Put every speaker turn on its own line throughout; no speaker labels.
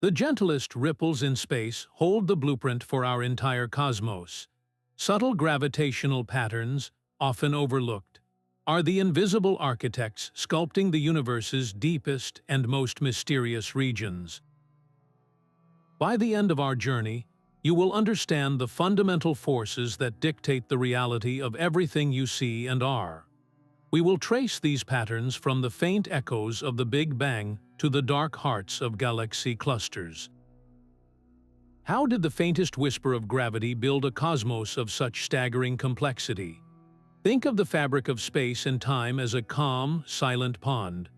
The gentlest ripples in space hold the blueprint for our entire cosmos. Subtle gravitational patterns, often overlooked, are the invisible architects sculpting the universe's deepest and most mysterious regions. By the end of our journey, you will understand the fundamental forces that dictate the reality of everything you see and are. We will trace these patterns from the faint echoes of the Big Bang to the dark hearts of galaxy clusters. How did the faintest whisper of gravity build a cosmos of such staggering complexity? Think of the fabric of space and time as a calm, silent pond.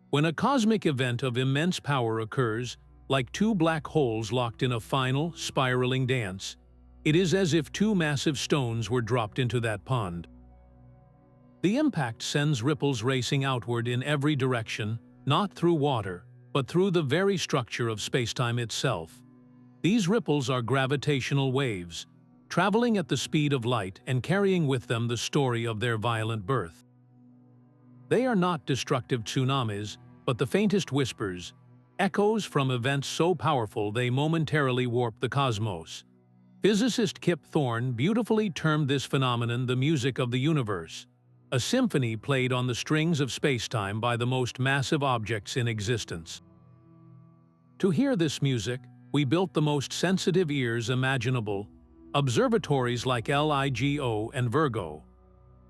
When a cosmic event of immense power occurs, like two black holes locked in a final, spiraling dance, it is as if two massive stones were dropped into that pond. The impact sends ripples racing outward in every direction, not through water, but through the very structure of spacetime itself. These ripples are gravitational waves, traveling at the speed of light and carrying with them the story of their violent birth. They are not destructive tsunamis, but the faintest whispers, echoes from events so powerful they momentarily warp the cosmos. Physicist Kip Thorne beautifully termed this phenomenon the music of the universe, a symphony played on the strings of spacetime by the most massive objects in existence. To hear this music, we built the most sensitive ears imaginable, observatories like LIGO and Virgo.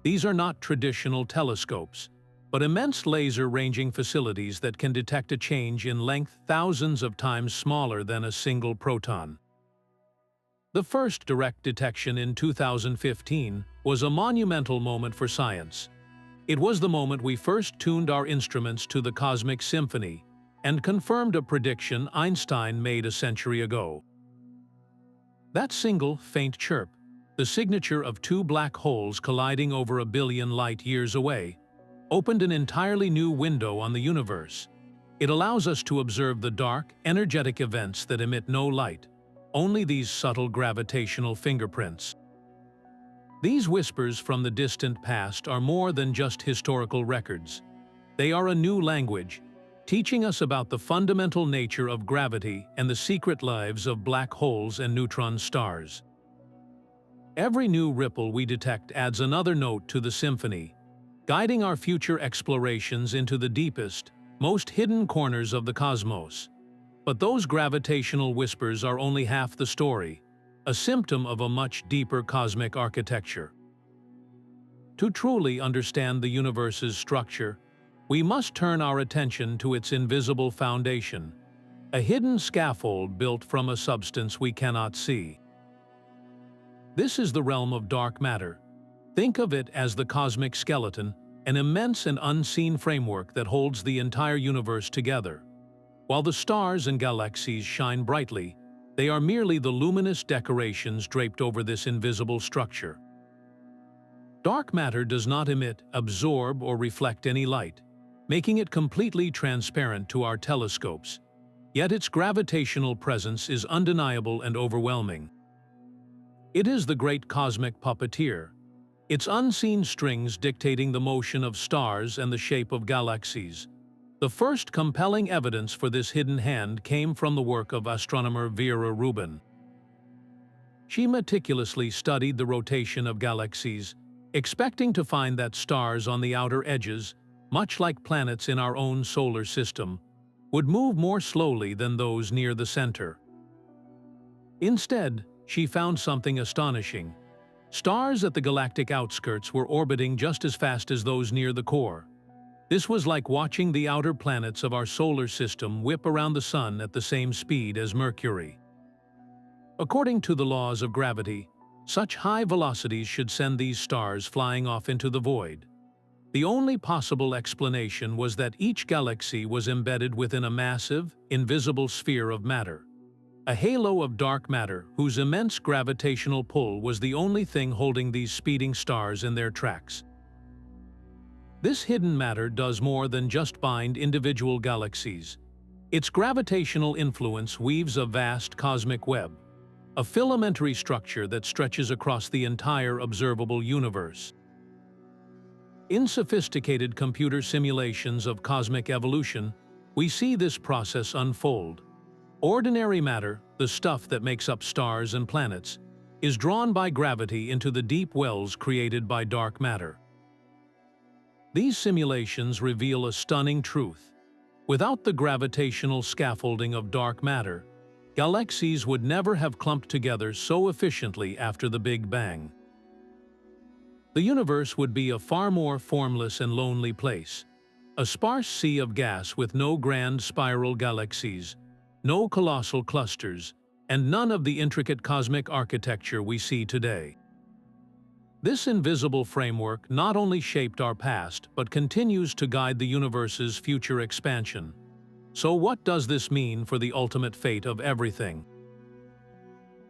These are not traditional telescopes, but immense laser-ranging facilities that can detect a change in length thousands of times smaller than a single proton. The first direct detection in 2015 was a monumental moment for science. It was the moment we first tuned our instruments to the cosmic symphony and confirmed a prediction Einstein made a century ago. That single, faint chirp, the signature of two black holes colliding over 1 billion light-years away, opened an entirely new window on the universe. It allows us to observe the dark, energetic events that emit no light, only these subtle gravitational fingerprints. These whispers from the distant past are more than just historical records. They are a new language, teaching us about the fundamental nature of gravity and the secret lives of black holes and neutron stars. Every new ripple we detect adds another note to the symphony, guiding our future explorations into the deepest, most hidden corners of the cosmos. But those gravitational whispers are only half the story, a symptom of a much deeper cosmic architecture. To truly understand the universe's structure, we must turn our attention to its invisible foundation, a hidden scaffold built from a substance we cannot see. This is the realm of dark matter. Think of it as the cosmic skeleton, an immense and unseen framework that holds the entire universe together. While the stars and galaxies shine brightly, they are merely the luminous decorations draped over this invisible structure. Dark matter does not emit, absorb, or reflect any light, making it completely transparent to our telescopes. Yet its gravitational presence is undeniable and overwhelming. It is the great cosmic puppeteer, its unseen strings dictating the motion of stars and the shape of galaxies. The first compelling evidence for this hidden hand came from the work of astronomer Vera Rubin. She meticulously studied the rotation of galaxies, expecting to find that stars on the outer edges, much like planets in our own solar system, would move more slowly than those near the center. Instead, she found something astonishing. Stars at the galactic outskirts were orbiting just as fast as those near the core. This was like watching the outer planets of our solar system whip around the Sun at the same speed as Mercury. According to the laws of gravity, such high velocities should send these stars flying off into the void. The only possible explanation was that each galaxy was embedded within a massive, invisible sphere of matter, a halo of dark matter whose immense gravitational pull was the only thing holding these speeding stars in their tracks. This hidden matter does more than just bind individual galaxies. Its gravitational influence weaves a vast cosmic web, a filamentary structure that stretches across the entire observable universe. In sophisticated computer simulations of cosmic evolution, we see this process unfold. Ordinary matter, the stuff that makes up stars and planets, is drawn by gravity into the deep wells created by dark matter. These simulations reveal a stunning truth. Without the gravitational scaffolding of dark matter, galaxies would never have clumped together so efficiently after the Big Bang. The universe would be a far more formless and lonely place, a sparse sea of gas with no grand spiral galaxies, no colossal clusters, and none of the intricate cosmic architecture we see today. This invisible framework not only shaped our past, but continues to guide the universe's future expansion. So what does this mean for the ultimate fate of everything?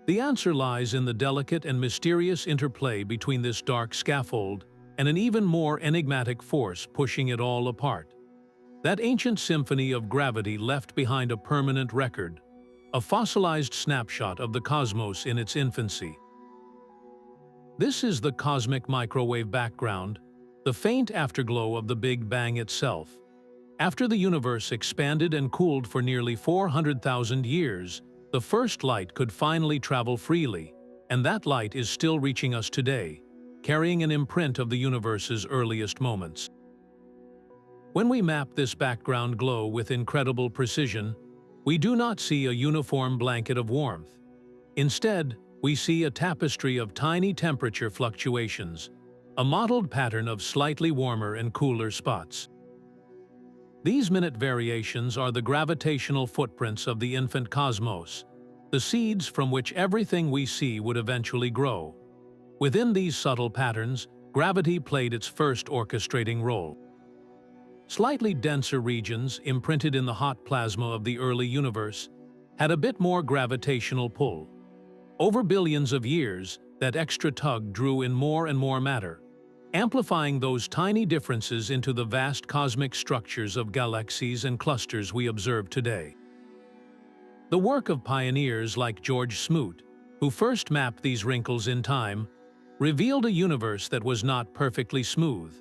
The answer lies in the delicate and mysterious interplay between this dark scaffold and an even more enigmatic force pushing it all apart. That ancient symphony of gravity left behind a permanent record, a fossilized snapshot of the cosmos in its infancy. This is the cosmic microwave background, the faint afterglow of the Big Bang itself. After the universe expanded and cooled for nearly 400,000 years, the first light could finally travel freely, and that light is still reaching us today, carrying an imprint of the universe's earliest moments. When we map this background glow with incredible precision, we do not see a uniform blanket of warmth. Instead, we see a tapestry of tiny temperature fluctuations, a mottled pattern of slightly warmer and cooler spots. These minute variations are the gravitational footprints of the infant cosmos, the seeds from which everything we see would eventually grow. Within these subtle patterns, gravity played its first orchestrating role. Slightly denser regions, imprinted in the hot plasma of the early universe, had a bit more gravitational pull. Over billions of years, that extra tug drew in more and more matter, amplifying those tiny differences into the vast cosmic structures of galaxies and clusters we observe today. The work of pioneers like George Smoot, who first mapped these wrinkles in time, revealed a universe that was not perfectly smooth,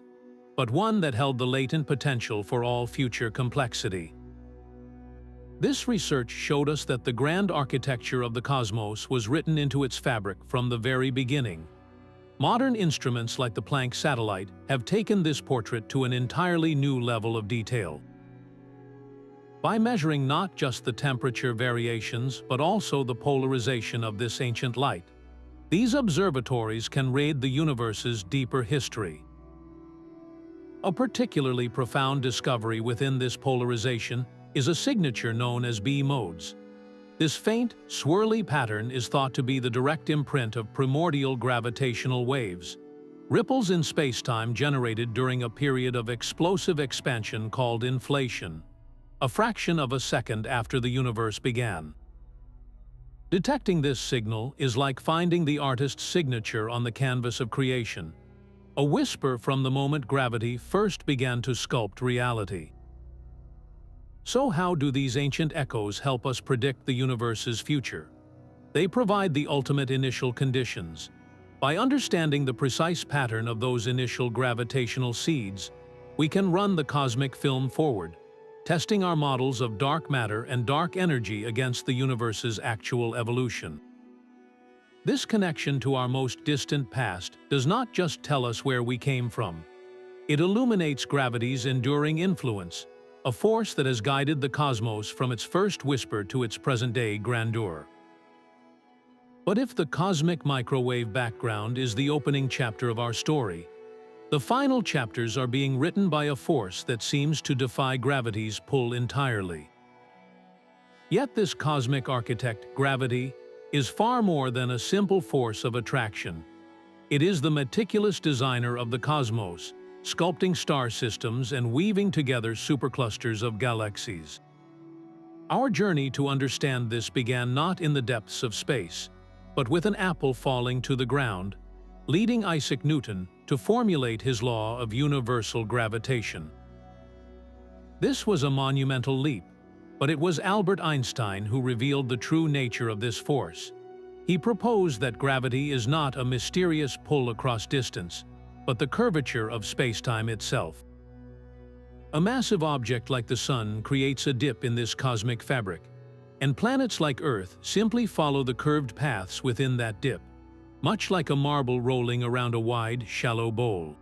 but one that held the latent potential for all future complexity. This research showed us that the grand architecture of the cosmos was written into its fabric from the very beginning. Modern instruments like the Planck satellite have taken this portrait to an entirely new level of detail. By measuring not just the temperature variations but also the polarization of this ancient light, these observatories can read the universe's deeper history. A particularly profound discovery within this polarization is a signature known as B modes. This faint, swirly pattern is thought to be the direct imprint of primordial gravitational waves, ripples in spacetime generated during a period of explosive expansion called inflation, a fraction of a second after the universe began. Detecting this signal is like finding the artist's signature on the canvas of creation, a whisper from the moment gravity first began to sculpt reality. So how do these ancient echoes help us predict the universe's future? They provide the ultimate initial conditions. By understanding the precise pattern of those initial gravitational seeds, we can run the cosmic film forward, testing our models of dark matter and dark energy against the universe's actual evolution. This connection to our most distant past does not just tell us where we came from. It illuminates gravity's enduring influence, a force that has guided the cosmos from its first whisper to its present-day grandeur. But if the cosmic microwave background is the opening chapter of our story, the final chapters are being written by a force that seems to defy gravity's pull entirely. Yet this cosmic architect, gravity, is far more than a simple force of attraction. It is the meticulous designer of the cosmos, sculpting star systems and weaving together superclusters of galaxies. Our journey to understand this began not in the depths of space, but with an apple falling to the ground, leading Isaac Newton to formulate his law of universal gravitation. This was a monumental leap, but it was Albert Einstein who revealed the true nature of this force. He proposed that gravity is not a mysterious pull across distance, but the curvature of spacetime itself. A massive object like the Sun creates a dip in this cosmic fabric, and planets like Earth simply follow the curved paths within that dip, much like a marble rolling around a wide, shallow bowl.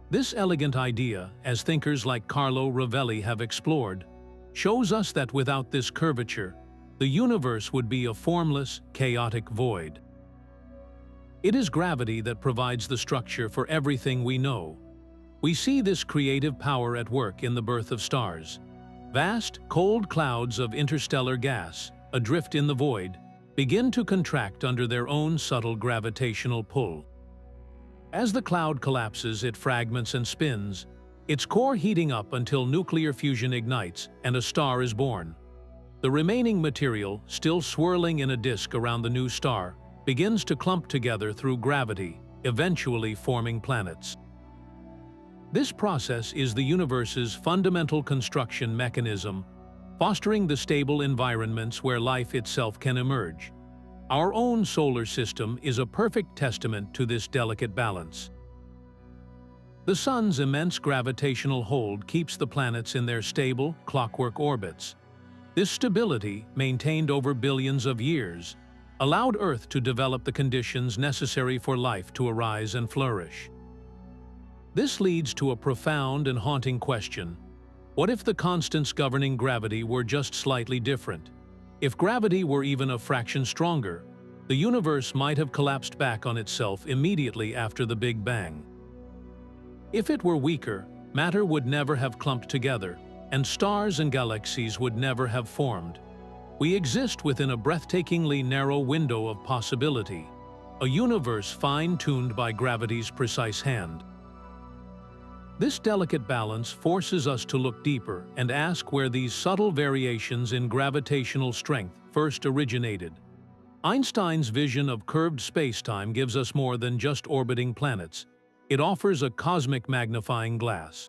This elegant idea, as thinkers like Carlo Rovelli have explored, shows us that without this curvature, the universe would be a formless, chaotic void. It is gravity that provides the structure for everything we know. We see this creative power at work in the birth of stars. Vast, cold clouds of interstellar gas, adrift in the void, begin to contract under their own subtle gravitational pull. As the cloud collapses, it fragments and spins, its core heating up until nuclear fusion ignites and a star is born. The remaining material, still swirling in a disk around the new star, begins to clump together through gravity, eventually forming planets. This process is the universe's fundamental construction mechanism, fostering the stable environments where life itself can emerge. Our own solar system is a perfect testament to this delicate balance. The Sun's immense gravitational hold keeps the planets in their stable, clockwork orbits. This stability, maintained over billions of years, allowed Earth to develop the conditions necessary for life to arise and flourish. This leads to a profound and haunting question. What if the constants governing gravity were just slightly different? If gravity were even a fraction stronger, the universe might have collapsed back on itself immediately after the Big Bang. If it were weaker, matter would never have clumped together, and stars and galaxies would never have formed. We exist within a breathtakingly narrow window of possibility, a universe fine-tuned by gravity's precise hand. This delicate balance forces us to look deeper and ask where these subtle variations in gravitational strength first originated. Einstein's vision of curved spacetime gives us more than just orbiting planets. It offers a cosmic magnifying glass.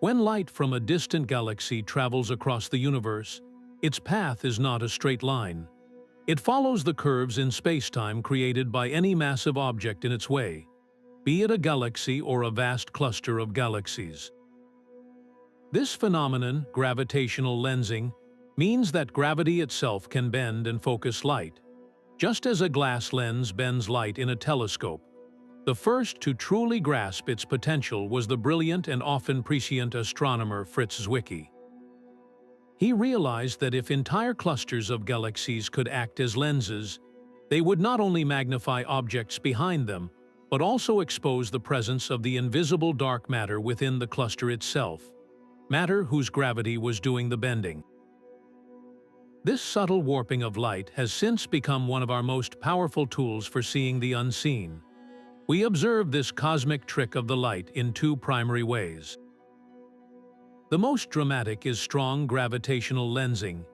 When light from a distant galaxy travels across the universe, its path is not a straight line. It follows the curves in spacetime created by any massive object in its way, be it a galaxy or a vast cluster of galaxies. This phenomenon, gravitational lensing, means that gravity itself can bend and focus light, just as a glass lens bends light in a telescope. The first to truly grasp its potential was the brilliant and often prescient astronomer Fritz Zwicky. He realized that if entire clusters of galaxies could act as lenses, they would not only magnify objects behind them, but also expose the presence of the invisible dark matter within the cluster itself, matter whose gravity was doing the bending. This subtle warping of light has since become one of our most powerful tools for seeing the unseen. We observe this cosmic trick of the light in two primary ways. The most dramatic is strong gravitational lensing.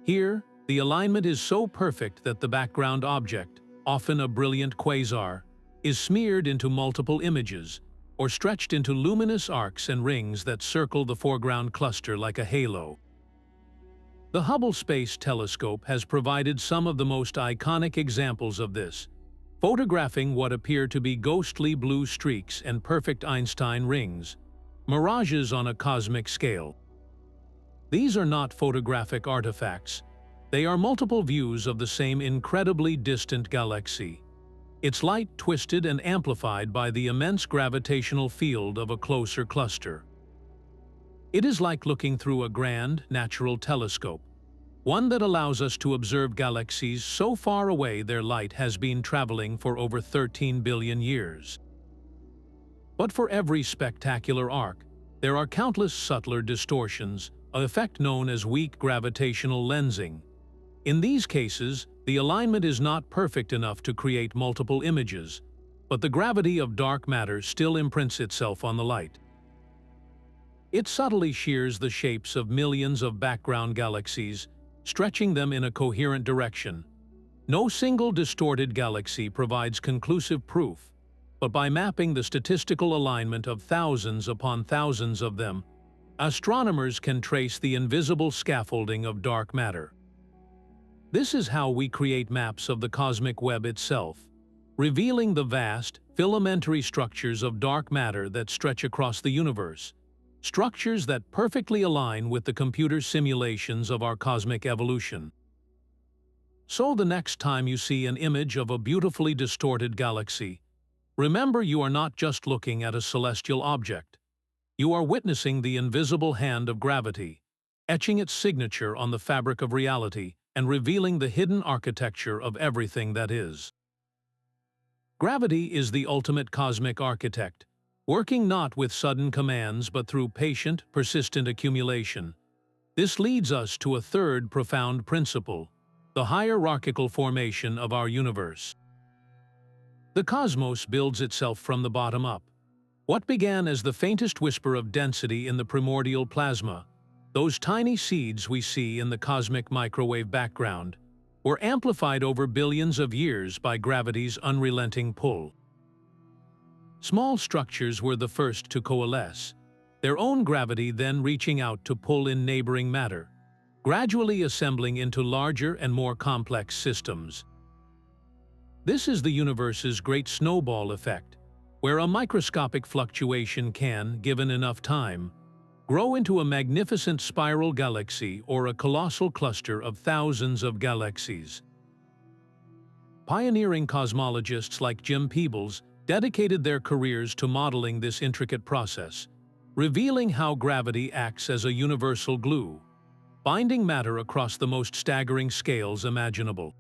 Here, the alignment is so perfect that the background object, often a brilliant quasar, is smeared into multiple images, or stretched into luminous arcs and rings that circle the foreground cluster like a halo. The Hubble Space Telescope has provided some of the most iconic examples of this, photographing what appear to be ghostly blue streaks and perfect Einstein rings, mirages on a cosmic scale. These are not photographic artifacts. They are multiple views of the same incredibly distant galaxy, its light twisted and amplified by the immense gravitational field of a closer cluster. It is like looking through a grand, natural telescope, one that allows us to observe galaxies so far away their light has been traveling for over 13 billion years. But for every spectacular arc, there are countless subtler distortions, an effect known as weak gravitational lensing. In these cases, the alignment is not perfect enough to create multiple images, but the gravity of dark matter still imprints itself on the light. It subtly shears the shapes of millions of background galaxies, stretching them in a coherent direction. No single distorted galaxy provides conclusive proof, but by mapping the statistical alignment of thousands upon thousands of them, astronomers can trace the invisible scaffolding of dark matter. This is how we create maps of the cosmic web itself, revealing the vast, filamentary structures of dark matter that stretch across the universe. structures that perfectly align with the computer simulations of our cosmic evolution. So the next time you see an image of a beautifully distorted galaxy, remember you are not just looking at a celestial object. You are witnessing the invisible hand of gravity, etching its signature on the fabric of reality and revealing the hidden architecture of everything that is. Gravity is the ultimate cosmic architect, working not with sudden commands but through patient, persistent accumulation. This leads us to a third profound principle: the hierarchical formation of our universe. The cosmos builds itself from the bottom up. What began as the faintest whisper of density in the primordial plasma, those tiny seeds we see in the cosmic microwave background, were amplified over billions of years by gravity's unrelenting pull. Small structures were the first to coalesce, their own gravity then reaching out to pull in neighboring matter, gradually assembling into larger and more complex systems. This is the universe's great snowball effect, where a microscopic fluctuation can, given enough time, grow into a magnificent spiral galaxy or a colossal cluster of thousands of galaxies. Pioneering cosmologists like Jim Peebles dedicated their careers to modeling this intricate process, revealing how gravity acts as a universal glue, binding matter across the most staggering scales imaginable.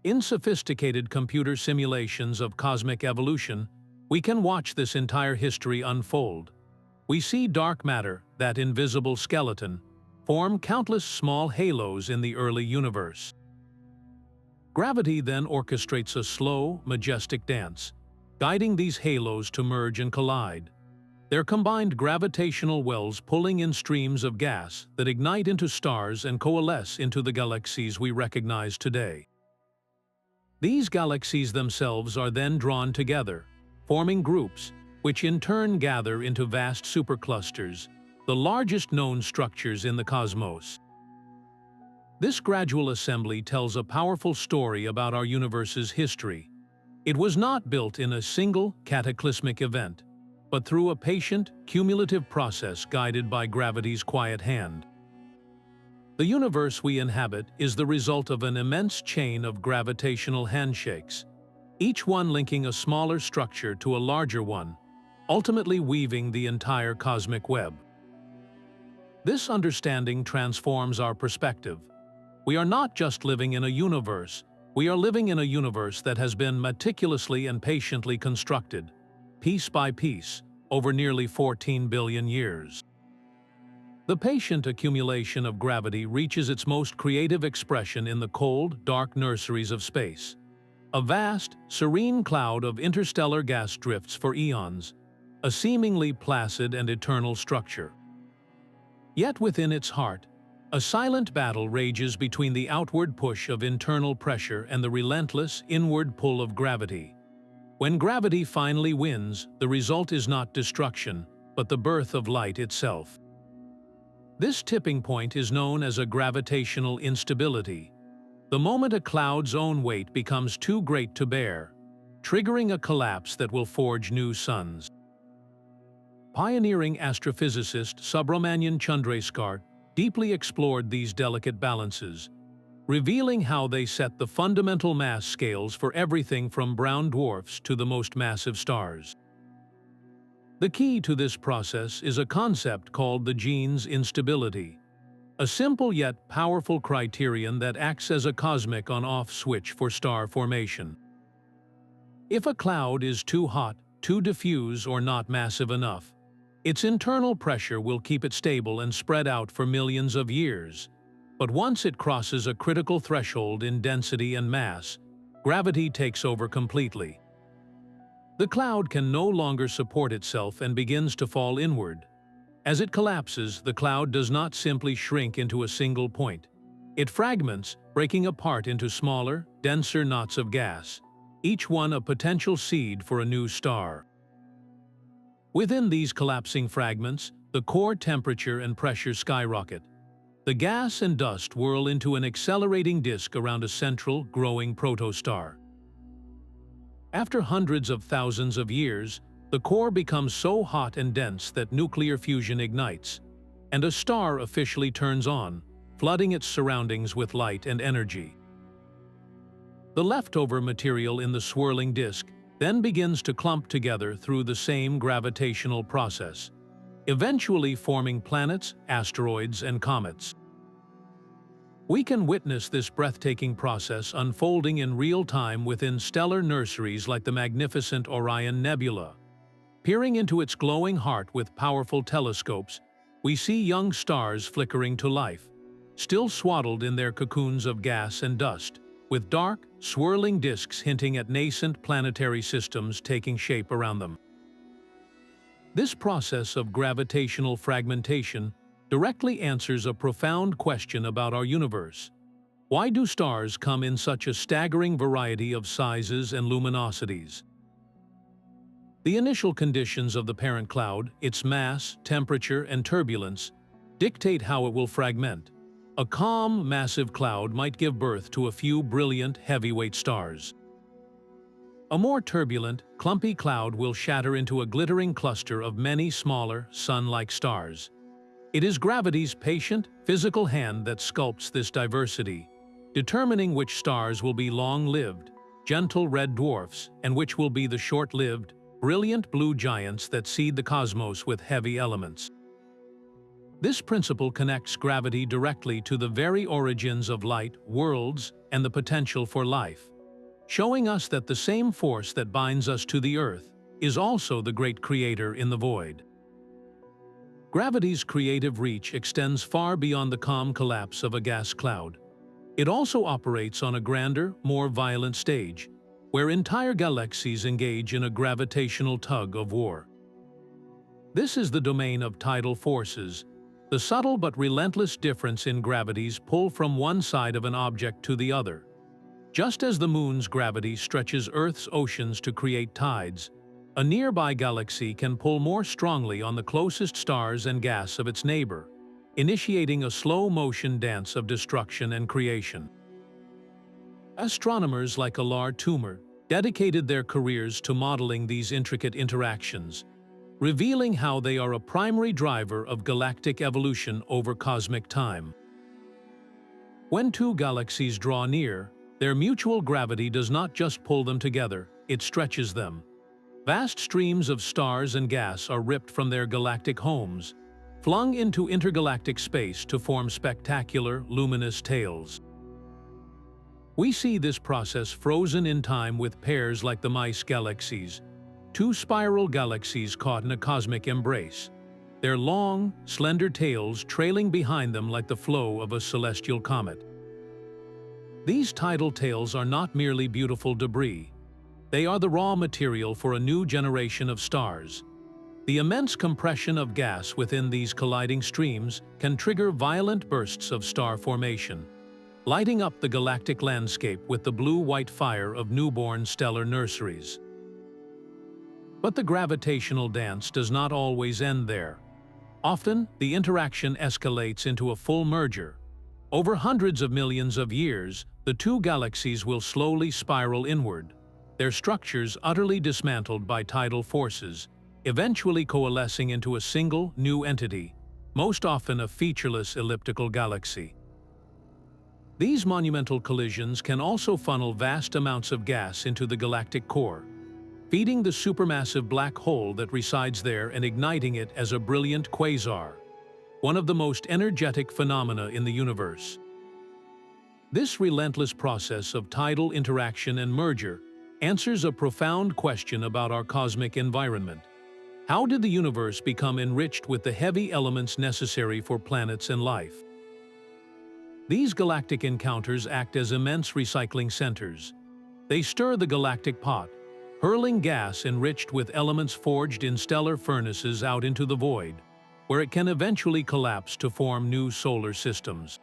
In sophisticated computer simulations of cosmic evolution, we can watch this entire history unfold. We see dark matter, that invisible skeleton, form countless small halos in the early universe. Gravity then orchestrates a slow, majestic dance, guiding these halos to merge and collide, their combined gravitational wells pulling in streams of gas that ignite into stars and coalesce into the galaxies we recognize today. These galaxies themselves are then drawn together, forming groups, which in turn gather into vast superclusters, the largest known structures in the cosmos. This gradual assembly tells a powerful story about our universe's history. It was not built in a single cataclysmic event, but through a patient, cumulative process guided by gravity's quiet hand. The universe we inhabit is the result of an immense chain of gravitational handshakes, each one linking a smaller structure to a larger one, ultimately weaving the entire cosmic web. This understanding transforms our perspective. We are not just living in a universe, we are living in a universe that has been meticulously and patiently constructed, piece by piece, over nearly 14 billion years. The patient accumulation of gravity reaches its most creative expression in the cold, dark nurseries of space. A vast, serene cloud of interstellar gas drifts for eons, a seemingly placid and eternal structure. Yet within its heart, a silent battle rages between the outward push of internal pressure and the relentless, inward pull of gravity. When gravity finally wins, the result is not destruction, but the birth of light itself. This tipping point is known as a gravitational instability, the moment a cloud's own weight becomes too great to bear, triggering a collapse that will forge new suns. Pioneering astrophysicist Subrahmanyan Chandrasekhar deeply explored these delicate balances, revealing how they set the fundamental mass scales for everything from brown dwarfs to the most massive stars. The key to this process is a concept called the gene's instability, a simple yet powerful criterion that acts as a cosmic on-off switch for star formation. If a cloud is too hot, too diffuse, or not massive enough, its internal pressure will keep it stable and spread out for millions of years. But once it crosses a critical threshold in density and mass, gravity takes over completely. The cloud can no longer support itself and begins to fall inward. As it collapses, the cloud does not simply shrink into a single point. It fragments, breaking apart into smaller, denser knots of gas, each one a potential seed for a new star. Within these collapsing fragments, the core temperature and pressure skyrocket. The gas and dust whirl into an accelerating disk around a central, growing protostar. After hundreds of thousands of years, the core becomes so hot and dense that nuclear fusion ignites, and a star officially turns on, flooding its surroundings with light and energy. The leftover material in the swirling disk then begins to clump together through the same gravitational process, eventually forming planets, asteroids, and comets. We can witness this breathtaking process unfolding in real time within stellar nurseries like the magnificent Orion Nebula. Peering into its glowing heart with powerful telescopes, we see young stars flickering to life, still swaddled in their cocoons of gas and dust, with dark, swirling disks hinting at nascent planetary systems taking shape around them. This process of gravitational fragmentation directly answers a profound question about our universe. Why do stars come in such a staggering variety of sizes and luminosities? The initial conditions of the parent cloud, its mass, temperature, and turbulence, dictate how it will fragment. A calm, massive cloud might give birth to a few brilliant, heavyweight stars. A more turbulent, clumpy cloud will shatter into a glittering cluster of many smaller, sun-like stars. It is gravity's patient, physical hand that sculpts this diversity, determining which stars will be long-lived, gentle red dwarfs, and which will be the short-lived, brilliant blue giants that seed the cosmos with heavy elements. This principle connects gravity directly to the very origins of light, worlds, and the potential for life, showing us that the same force that binds us to the Earth is also the great creator in the void. Gravity's creative reach extends far beyond the calm collapse of a gas cloud. It also operates on a grander, more violent stage, where entire galaxies engage in a gravitational tug-of-war. This is the domain of tidal forces, the subtle but relentless difference in gravity's pull from one side of an object to the other. Just as the Moon's gravity stretches Earth's oceans to create tides, a nearby galaxy can pull more strongly on the closest stars and gas of its neighbor, initiating a slow-motion dance of destruction and creation. Astronomers like Alar Toomer dedicated their careers to modeling these intricate interactions, revealing how they are a primary driver of galactic evolution over cosmic time. When two galaxies draw near, their mutual gravity does not just pull them together, it stretches them. Vast streams of stars and gas are ripped from their galactic homes, flung into intergalactic space to form spectacular, luminous tails. We see this process frozen in time with pairs like the Mice galaxies, two spiral galaxies caught in a cosmic embrace, their long, slender tails trailing behind them like the flow of a celestial comet. These tidal tails are not merely beautiful debris. They are the raw material for a new generation of stars. The immense compression of gas within these colliding streams can trigger violent bursts of star formation, lighting up the galactic landscape with the blue-white fire of newborn stellar nurseries. But the gravitational dance does not always end there. Often, the interaction escalates into a full merger. Over hundreds of millions of years, the two galaxies will slowly spiral inward, their structures utterly dismantled by tidal forces, eventually coalescing into a single, new entity, most often a featureless elliptical galaxy. These monumental collisions can also funnel vast amounts of gas into the galactic core, feeding the supermassive black hole that resides there and igniting it as a brilliant quasar, one of the most energetic phenomena in the universe. This relentless process of tidal interaction and merger answers a profound question about our cosmic environment. How did the universe become enriched with the heavy elements necessary for planets and life? These galactic encounters act as immense recycling centers. They stir the galactic pot, hurling gas enriched with elements forged in stellar furnaces out into the void, where it can eventually collapse to form new solar systems.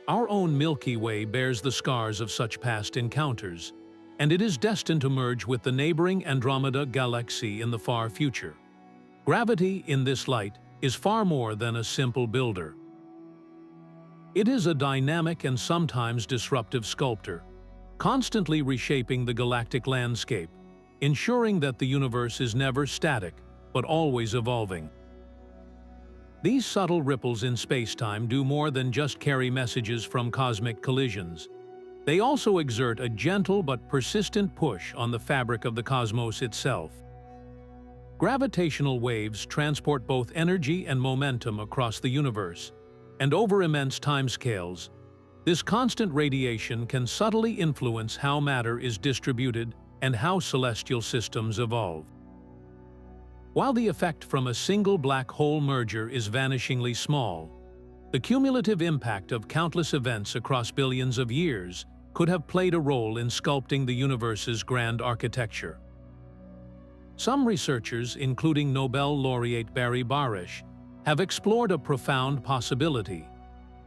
Our own Milky Way bears the scars of such past encounters, and it is destined to merge with the neighboring Andromeda galaxy in the far future. Gravity, in this light, is far more than a simple builder. It is a dynamic and sometimes disruptive sculptor, constantly reshaping the galactic landscape, ensuring that the universe is never static, but always evolving. These subtle ripples in spacetime do more than just carry messages from cosmic collisions. They also exert a gentle but persistent push on the fabric of the cosmos itself. Gravitational waves transport both energy and momentum across the universe, and over immense timescales, this constant radiation can subtly influence how matter is distributed and how celestial systems evolve. While the effect from a single black hole merger is vanishingly small, the cumulative impact of countless events across billions of years could have played a role in sculpting the universe's grand architecture. Some researchers, including Nobel laureate Barry Barish, have explored a profound possibility.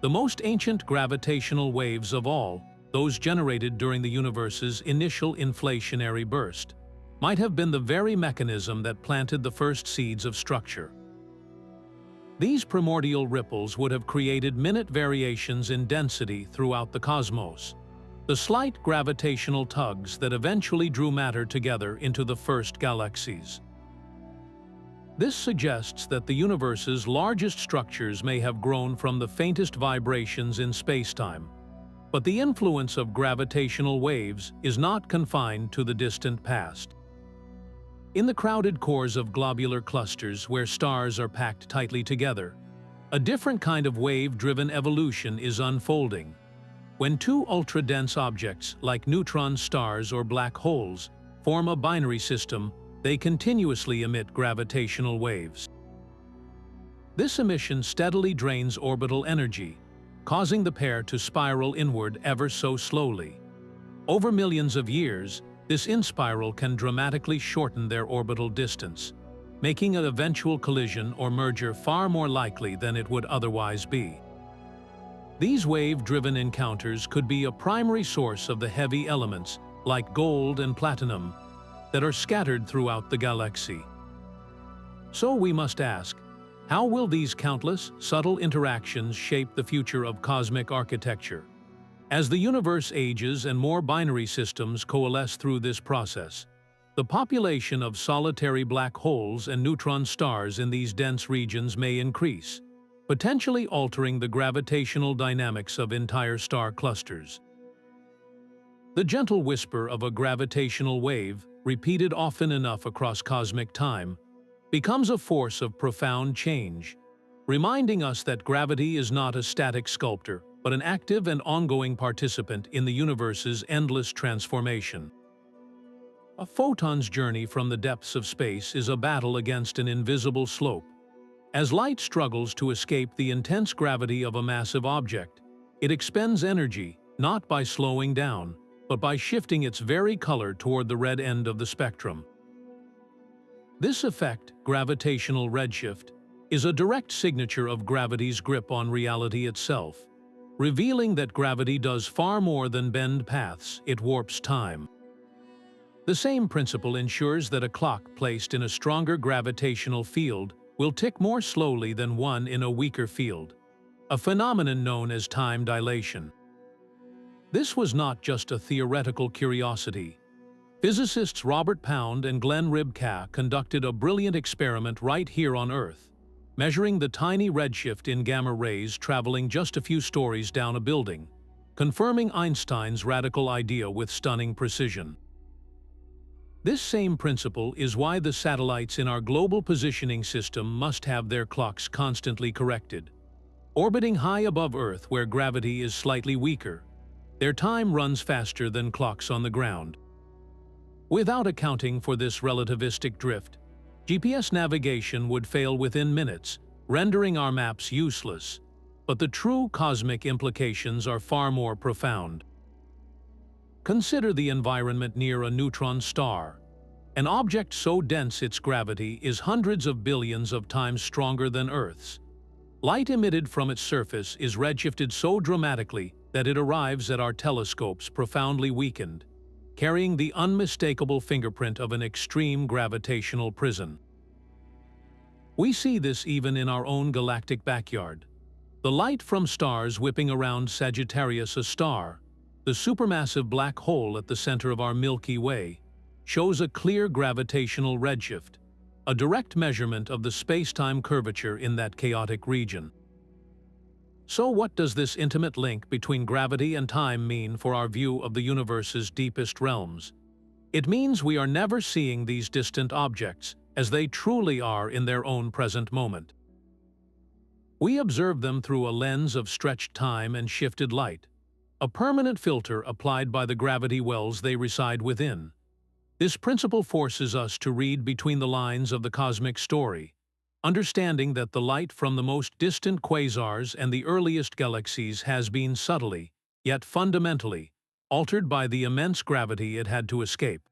The most ancient gravitational waves of all, those generated during the universe's initial inflationary burst, might have been the very mechanism that planted the first seeds of structure. These primordial ripples would have created minute variations in density throughout the cosmos, the slight gravitational tugs that eventually drew matter together into the first galaxies. This suggests that the universe's largest structures may have grown from the faintest vibrations in spacetime, but the influence of gravitational waves is not confined to the distant past. In the crowded cores of globular clusters where stars are packed tightly together, a different kind of wave-driven evolution is unfolding. When two ultra-dense objects, like neutron stars or black holes, form a binary system, they continuously emit gravitational waves. This emission steadily drains orbital energy, causing the pair to spiral inward ever so slowly. Over millions of years, this in-spiral can dramatically shorten their orbital distance, making an eventual collision or merger far more likely than it would otherwise be. These wave-driven encounters could be a primary source of the heavy elements, like gold and platinum, that are scattered throughout the galaxy. So we must ask, how will these countless, subtle interactions shape the future of cosmic architecture? As the universe ages and more binary systems coalesce through this process, the population of solitary black holes and neutron stars in these dense regions may increase, potentially altering the gravitational dynamics of entire star clusters. The gentle whisper of a gravitational wave, repeated often enough across cosmic time, becomes a force of profound change, reminding us that gravity is not a static sculptor, but an active and ongoing participant in the universe's endless transformation. A photon's journey from the depths of space is a battle against an invisible slope. As light struggles to escape the intense gravity of a massive object, it expends energy, not by slowing down, but by shifting its very color toward the red end of the spectrum. This effect, gravitational redshift, is a direct signature of gravity's grip on reality itself, revealing that gravity does far more than bend paths, it warps time. The same principle ensures that a clock placed in a stronger gravitational field will tick more slowly than one in a weaker field, a phenomenon known as time dilation. This was not just a theoretical curiosity. Physicists Robert Pound and Glenn Ribka conducted a brilliant experiment right here on Earth, measuring the tiny redshift in gamma rays traveling just a few stories down a building, confirming Einstein's radical idea with stunning precision. This same principle is why the satellites in our global positioning system must have their clocks constantly corrected. Orbiting high above Earth where gravity is slightly weaker, their time runs faster than clocks on the ground. Without accounting for this relativistic drift, GPS navigation would fail within minutes, rendering our maps useless. But the true cosmic implications are far more profound. Consider the environment near a neutron star. An object so dense its gravity is hundreds of billions of times stronger than Earth's. Light emitted from its surface is redshifted so dramatically that it arrives at our telescopes profoundly weakened, carrying the unmistakable fingerprint of an extreme gravitational prison. We see this even in our own galactic backyard. The light from stars whipping around Sagittarius, a star, the supermassive black hole at the center of our Milky Way, shows a clear gravitational redshift, a direct measurement of the space-time curvature in that chaotic region. So what does this intimate link between gravity and time mean for our view of the universe's deepest realms? It means we are never seeing these distant objects as they truly are in their own present moment. We observe them through a lens of stretched time and shifted light, a permanent filter applied by the gravity wells they reside within. This principle forces us to read between the lines of the cosmic story, understanding that the light from the most distant quasars and the earliest galaxies has been subtly, yet fundamentally, altered by the immense gravity it had to escape.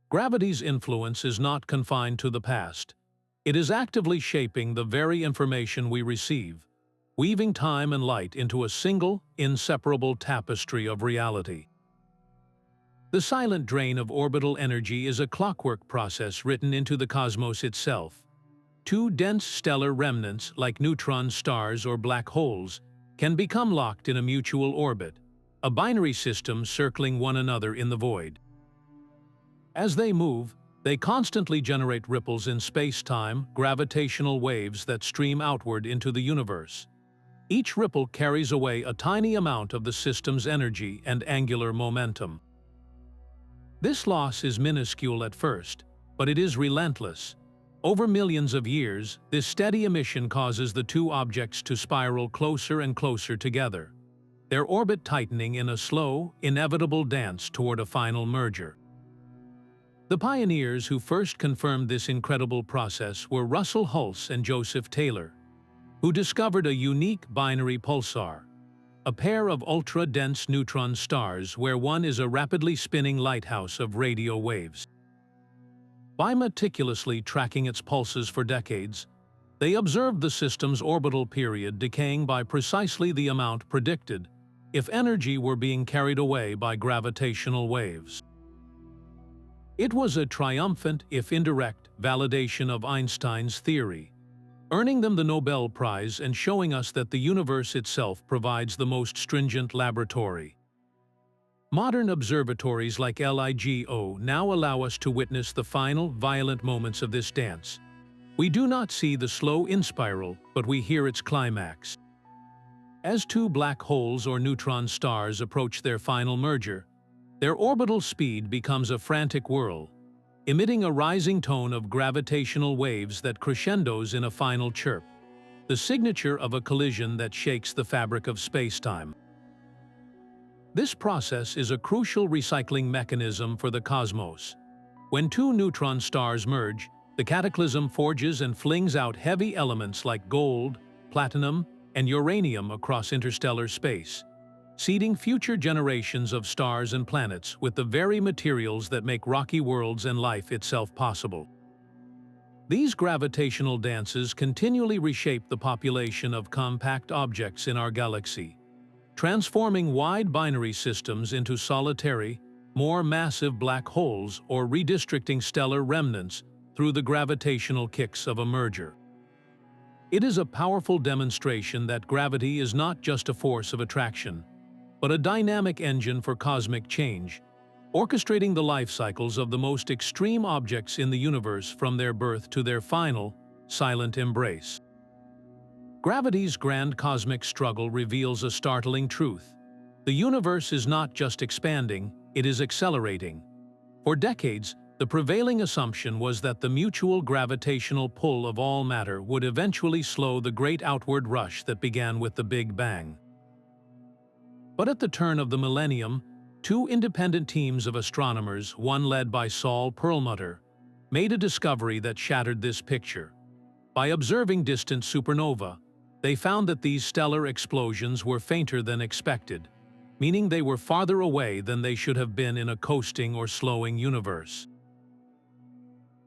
Gravity's influence is not confined to the past. It is actively shaping the very information we receive, weaving time and light into a single, inseparable tapestry of reality. The silent drain of orbital energy is a clockwork process written into the cosmos itself. Two dense stellar remnants, like neutron stars or black holes, can become locked in a mutual orbit, a binary system circling one another in the void. As they move, they constantly generate ripples in space-time, gravitational waves that stream outward into the universe. Each ripple carries away a tiny amount of the system's energy and angular momentum. This loss is minuscule at first, but it is relentless. Over millions of years, this steady emission causes the two objects to spiral closer and closer together, their orbit tightening in a slow, inevitable dance toward a final merger. The pioneers who first confirmed this incredible process were Russell Hulse and Joseph-Taylor, who discovered a unique binary pulsar, a pair of ultra-dense neutron stars where one is a rapidly spinning lighthouse of radio waves. By meticulously tracking its pulses for decades, they observed the system's orbital period decaying by precisely the amount predicted if energy were being carried away by gravitational waves. It was a triumphant, if indirect, validation of Einstein's theory, earning them the Nobel Prize and showing us that the universe itself provides the most stringent laboratory. Modern observatories like LIGO now allow us to witness the final, violent moments of this dance. We do not see the slow in-spiral, but we hear its climax. As two black holes or neutron stars approach their final merger, their orbital speed becomes a frantic whirl, emitting a rising tone of gravitational waves that crescendos in a final chirp, the signature of a collision that shakes the fabric of space-time. This process is a crucial recycling mechanism for the cosmos. When two neutron stars merge, the cataclysm forges and flings out heavy elements like gold, platinum, and uranium across interstellar space, seeding future generations of stars and planets with the very materials that make rocky worlds and life itself possible. These gravitational dances continually reshape the population of compact objects in our galaxy, transforming wide binary systems into solitary, more massive black holes or redistricting stellar remnants through the gravitational kicks of a merger. It is a powerful demonstration that gravity is not just a force of attraction, but a dynamic engine for cosmic change, orchestrating the life cycles of the most extreme objects in the universe from their birth to their final, silent embrace. Gravity's grand cosmic struggle reveals a startling truth. The universe is not just expanding, it is accelerating. For decades, the prevailing assumption was that the mutual gravitational pull of all matter would eventually slow the great outward rush that began with the Big Bang. But at the turn of the millennium, two independent teams of astronomers, one led by Saul Perlmutter, made a discovery that shattered this picture. By observing distant supernovae, they found that these stellar explosions were fainter than expected, meaning they were farther away than they should have been in a coasting or slowing universe.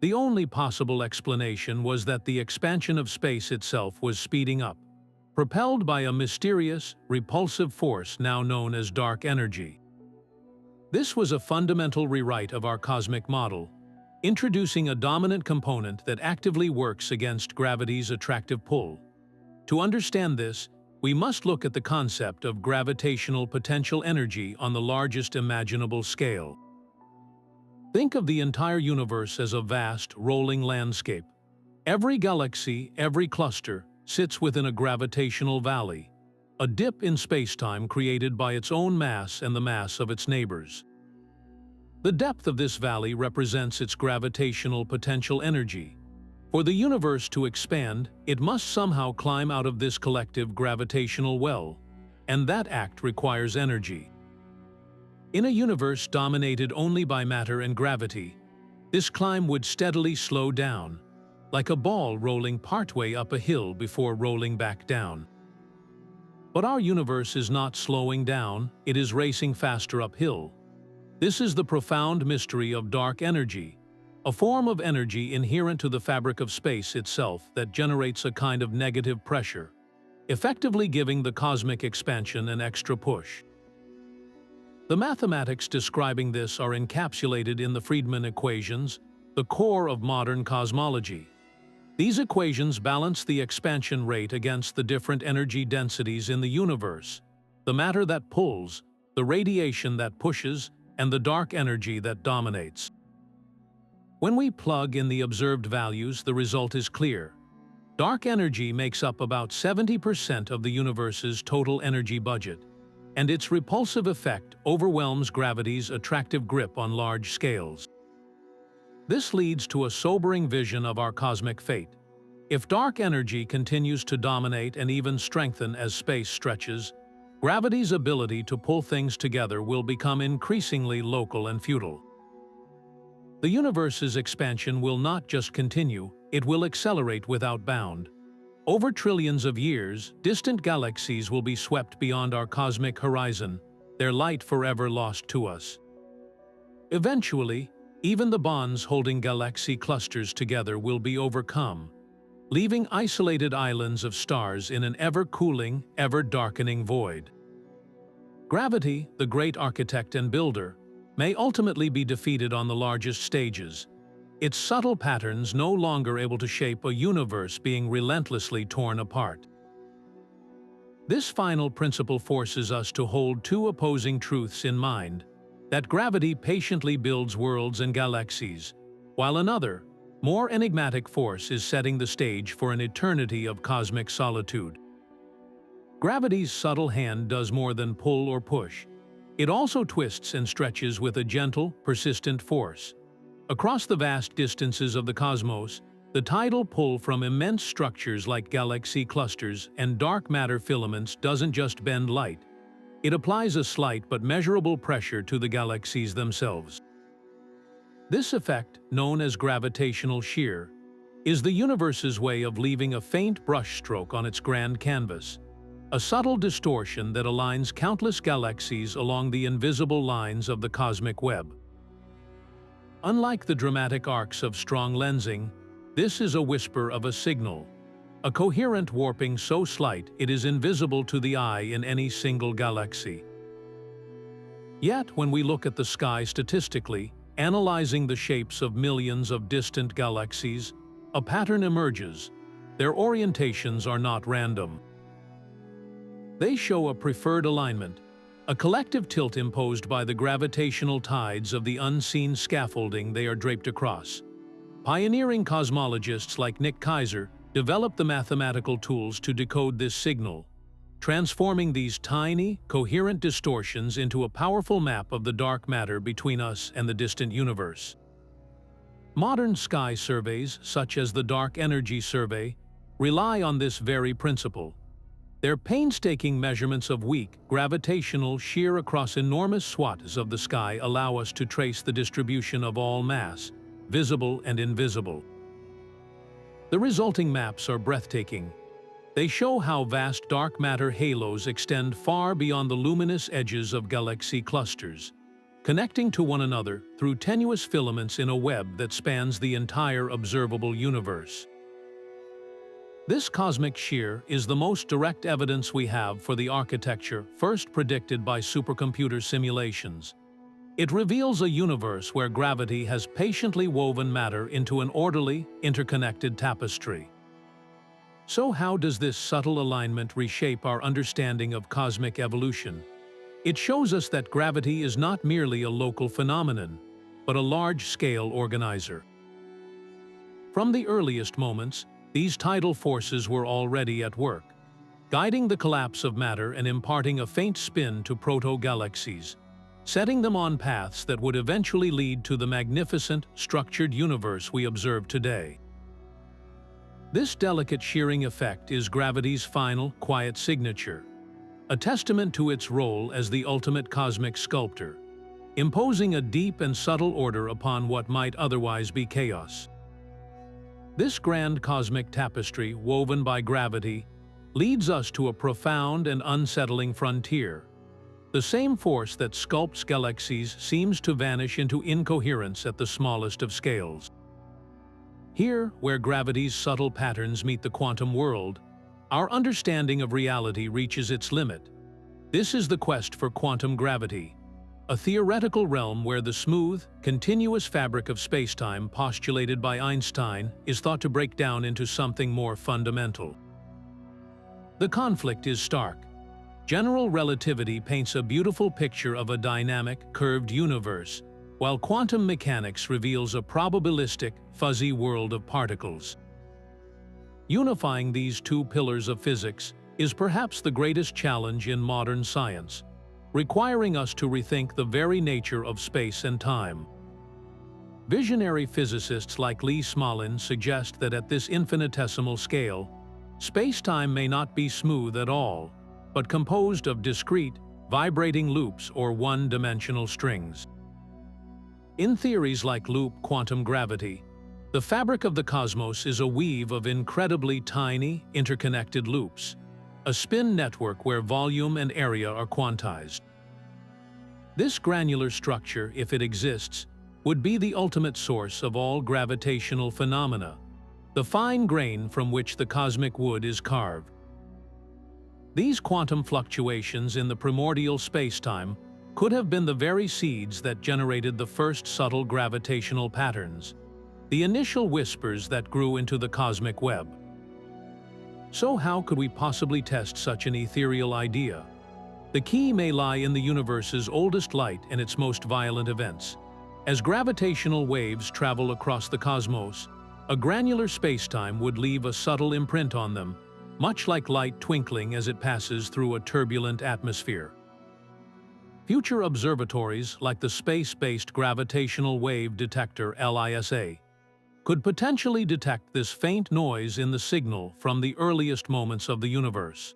The only possible explanation was that the expansion of space itself was speeding up, propelled by a mysterious, repulsive force now known as dark energy. This was a fundamental rewrite of our cosmic model, introducing a dominant component that actively works against gravity's attractive pull. To understand this, we must look at the concept of gravitational potential energy on the largest imaginable scale. Think of the entire universe as a vast, rolling landscape. Every galaxy, every cluster, sits within a gravitational valley, a dip in spacetime created by its own mass and the mass of its neighbors. The depth of this valley represents its gravitational potential energy. For the universe to expand, it must somehow climb out of this collective gravitational well, and that act requires energy. In a universe dominated only by matter and gravity, this climb would steadily slow down, like a ball rolling partway up a hill before rolling back down. But our universe is not slowing down, it is racing faster uphill. This is the profound mystery of dark energy, a form of energy inherent to the fabric of space itself that generates a kind of negative pressure, effectively giving the cosmic expansion an extra push. The mathematics describing this are encapsulated in the Friedmann equations, the core of modern cosmology. These equations balance the expansion rate against the different energy densities in the universe, the matter that pulls, the radiation that pushes, and the dark energy that dominates. When we plug in the observed values, the result is clear. Dark energy makes up about 70% of the universe's total energy budget, and its repulsive effect overwhelms gravity's attractive grip on large scales. This leads to a sobering vision of our cosmic fate. If dark energy continues to dominate and even strengthen as space stretches, gravity's ability to pull things together will become increasingly local and futile. The universe's expansion will not just continue, it will accelerate without bound. Over trillions of years, distant galaxies will be swept beyond our cosmic horizon, their light forever lost to us. Eventually, even the bonds holding galaxy clusters together will be overcome, leaving isolated islands of stars in an ever-cooling, ever-darkening void. Gravity, the great architect and builder, may ultimately be defeated on the largest stages, its subtle patterns no longer able to shape a universe being relentlessly torn apart. This final principle forces us to hold two opposing truths in mind: that gravity patiently builds worlds and galaxies, while another, more enigmatic force is setting the stage for an eternity of cosmic solitude. Gravity's subtle hand does more than pull or push. It also twists and stretches with a gentle, persistent force. Across the vast distances of the cosmos, the tidal pull from immense structures like galaxy clusters and dark matter filaments doesn't just bend light. It applies a slight but measurable pressure to the galaxies themselves. This effect, known as gravitational shear, is the universe's way of leaving a faint brushstroke on its grand canvas, a subtle distortion that aligns countless galaxies along the invisible lines of the cosmic web. Unlike the dramatic arcs of strong lensing, this is a whisper of a signal, a coherent warping so slight it is invisible to the eye in any single galaxy. Yet, when we look at the sky statistically, analyzing the shapes of millions of distant galaxies, a pattern emerges. Their orientations are not random. They show a preferred alignment, a collective tilt imposed by the gravitational tides of the unseen scaffolding they are draped across. Pioneering cosmologists like Nick Kaiser developed the mathematical tools to decode this signal, transforming these tiny, coherent distortions into a powerful map of the dark matter between us and the distant universe. Modern sky surveys, such as the Dark Energy Survey, rely on this very principle. Their painstaking measurements of weak, gravitational shear across enormous swaths of the sky allow us to trace the distribution of all mass, visible and invisible. The resulting maps are breathtaking. They show how vast dark matter halos extend far beyond the luminous edges of galaxy clusters, connecting to one another through tenuous filaments in a web that spans the entire observable universe. This cosmic shear is the most direct evidence we have for the architecture first predicted by supercomputer simulations. It reveals a universe where gravity has patiently woven matter into an orderly, interconnected tapestry. So how does this subtle alignment reshape our understanding of cosmic evolution? It shows us that gravity is not merely a local phenomenon. but a large-scale organizer. From the earliest moments, these tidal forces were already at work, guiding the collapse of matter and imparting a faint spin to proto-galaxies, setting them on paths that would eventually lead to the magnificent, structured universe we observe today. This delicate shearing effect is gravity's final, quiet signature, a testament to its role as the ultimate cosmic sculptor, imposing a deep and subtle order upon what might otherwise be chaos. This grand cosmic tapestry, woven by gravity, leads us to a profound and unsettling frontier. The same force that sculpts galaxies seems to vanish into incoherence at the smallest of scales. Here, where gravity's subtle patterns meet the quantum world, our understanding of reality reaches its limit. This is the quest for quantum gravity, a theoretical realm where the smooth, continuous fabric of spacetime postulated by Einstein is thought to break down into something more fundamental. The conflict is stark. General relativity paints a beautiful picture of a dynamic, curved universe, while quantum mechanics reveals a probabilistic, fuzzy world of particles. Unifying these two pillars of physics is perhaps the greatest challenge in modern science, requiring us to rethink the very nature of space and time. Visionary physicists like Lee Smolin suggest that at this infinitesimal scale, space-time may not be smooth at all, but composed of discrete, vibrating loops or one-dimensional strings. In theories like loop quantum gravity, the fabric of the cosmos is a weave of incredibly tiny, interconnected loops, a spin network where volume and area are quantized. This granular structure, if it exists, would be the ultimate source of all gravitational phenomena, the fine grain from which the cosmic wood is carved. These quantum fluctuations in the primordial spacetime could have been the very seeds that generated the first subtle gravitational patterns, the initial whispers that grew into the cosmic web. So how could we possibly test such an ethereal idea? The key may lie in the universe's oldest light and its most violent events. As gravitational waves travel across the cosmos, a granular spacetime would leave a subtle imprint on them, much like light twinkling as it passes through a turbulent atmosphere. Future observatories, like the Space-Based Gravitational Wave Detector (LISA), could potentially detect this faint noise in the signal from the earliest moments of the universe.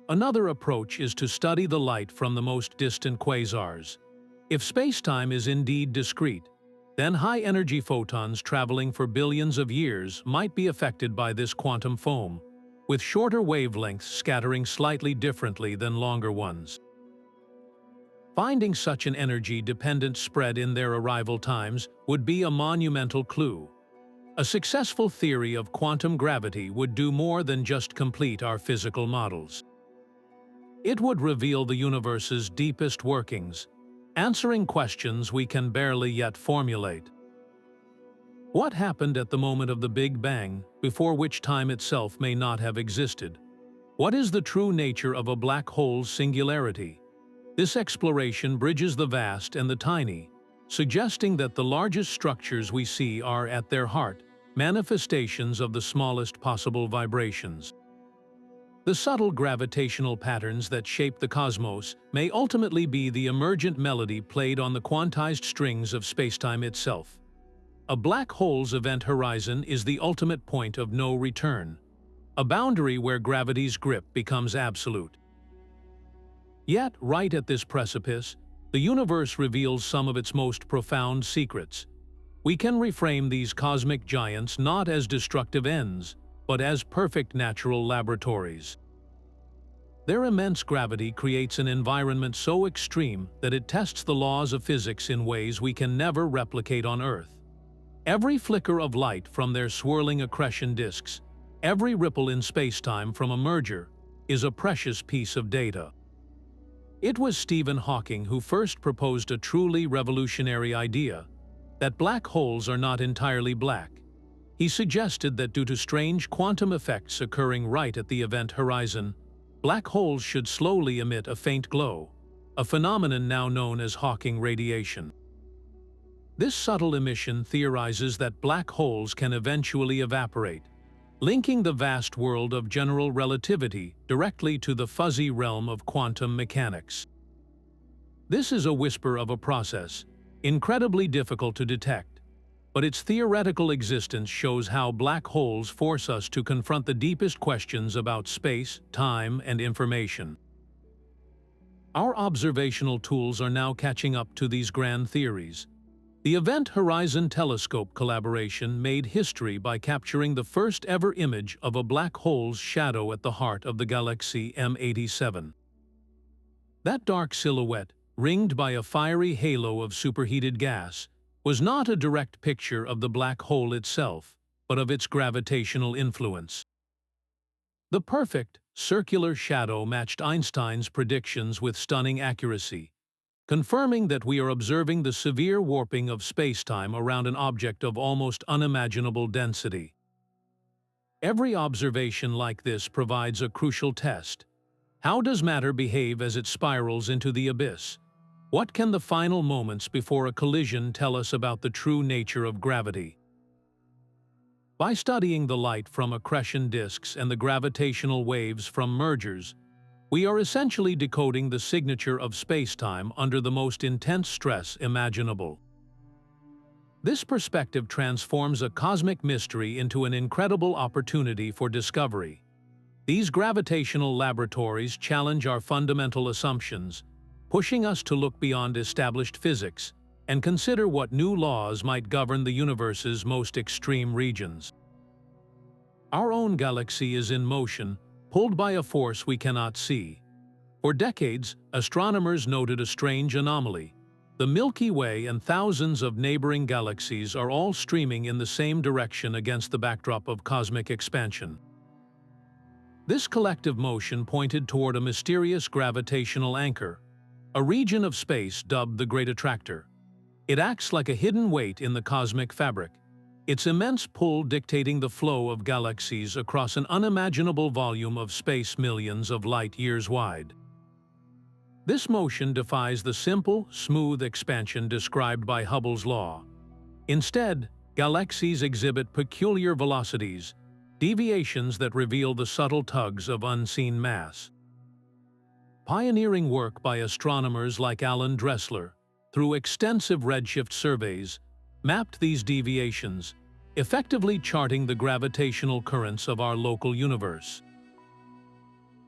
Another approach is to study the light from the most distant quasars. If spacetime is indeed discrete, then high-energy photons traveling for billions of years might be affected by this quantum foam, with shorter wavelengths scattering slightly differently than longer ones. Finding such an energy-dependent spread in their arrival times would be a monumental clue. A successful theory of quantum gravity would do more than just complete our physical models. It would reveal the universe's deepest workings, answering questions we can barely yet formulate. What happened at the moment of the Big Bang, before which time itself may not have existed? What is the true nature of a black hole's singularity? This exploration bridges the vast and the tiny, suggesting that the largest structures we see are, at their heart, manifestations of the smallest possible vibrations. The subtle gravitational patterns that shape the cosmos may ultimately be the emergent melody played on the quantized strings of spacetime itself. A black hole's event horizon is the ultimate point of no return, a boundary where gravity's grip becomes absolute. Yet, right at this precipice, the universe reveals some of its most profound secrets. We can reframe these cosmic giants not as destructive ends, but as perfect natural laboratories. Their immense gravity creates an environment so extreme that it tests the laws of physics in ways we can never replicate on Earth. Every flicker of light from their swirling accretion disks, every ripple in spacetime from a merger, is a precious piece of data. It was Stephen Hawking who first proposed a truly revolutionary idea, that black holes are not entirely black. He suggested that due to strange quantum effects occurring right at the event horizon, black holes should slowly emit a faint glow, a phenomenon now known as Hawking radiation. This subtle emission theorizes that black holes can eventually evaporate, linking the vast world of general relativity directly to the fuzzy realm of quantum mechanics. This is a whisper of a process, incredibly difficult to detect, but its theoretical existence shows how black holes force us to confront the deepest questions about space, time, and information. Our observational tools are now catching up to these grand theories. The Event Horizon Telescope collaboration made history by capturing the first-ever image of a black hole's shadow at the heart of the galaxy M87. That dark silhouette, ringed by a fiery halo of superheated gas, was not a direct picture of the black hole itself, but of its gravitational influence. The perfect, circular shadow matched Einstein's predictions with stunning accuracy, confirming that we are observing the severe warping of spacetime around an object of almost unimaginable density. Every observation like this provides a crucial test. How does matter behave as it spirals into the abyss? What can the final moments before a collision tell us about the true nature of gravity? By studying the light from accretion disks and the gravitational waves from mergers, we are essentially decoding the signature of spacetime under the most intense stress imaginable. This perspective transforms a cosmic mystery into an incredible opportunity for discovery. These gravitational laboratories challenge our fundamental assumptions, pushing us to look beyond established physics and consider what new laws might govern the universe's most extreme regions. Our own galaxy is in motion, pulled by a force we cannot see. For decades, astronomers noted a strange anomaly. The Milky Way and thousands of neighboring galaxies are all streaming in the same direction against the backdrop of cosmic expansion. This collective motion pointed toward a mysterious gravitational anchor, a region of space dubbed the Great Attractor. It acts like a hidden weight in the cosmic fabric, its immense pull dictating the flow of galaxies across an unimaginable volume of space millions of light-years wide. This motion defies the simple, smooth expansion described by Hubble's law. Instead, galaxies exhibit peculiar velocities, deviations that reveal the subtle tugs of unseen mass. Pioneering work by astronomers like Alan Dressler, through extensive redshift surveys, mapped these deviations, effectively charting the gravitational currents of our local universe.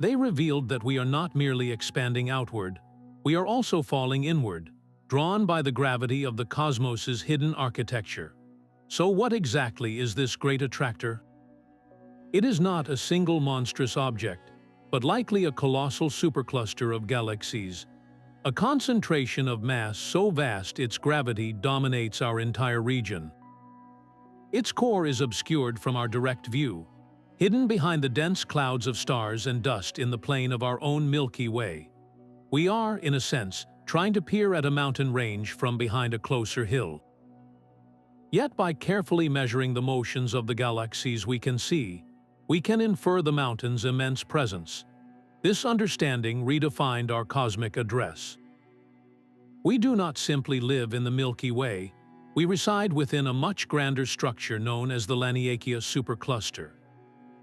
They revealed that we are not merely expanding outward, we are also falling inward, drawn by the gravity of the cosmos's hidden architecture. So what exactly is this great attractor? It is not a single monstrous object, but likely a colossal supercluster of galaxies, a concentration of mass so vast its gravity dominates our entire region. Its core is obscured from our direct view, hidden behind the dense clouds of stars and dust in the plane of our own Milky Way. We are, in a sense, trying to peer at a mountain range from behind a closer hill. Yet by carefully measuring the motions of the galaxies we can see, we can infer the mountain's immense presence. This understanding redefined our cosmic address. We do not simply live in the Milky Way, we reside within a much grander structure known as the Laniakea supercluster.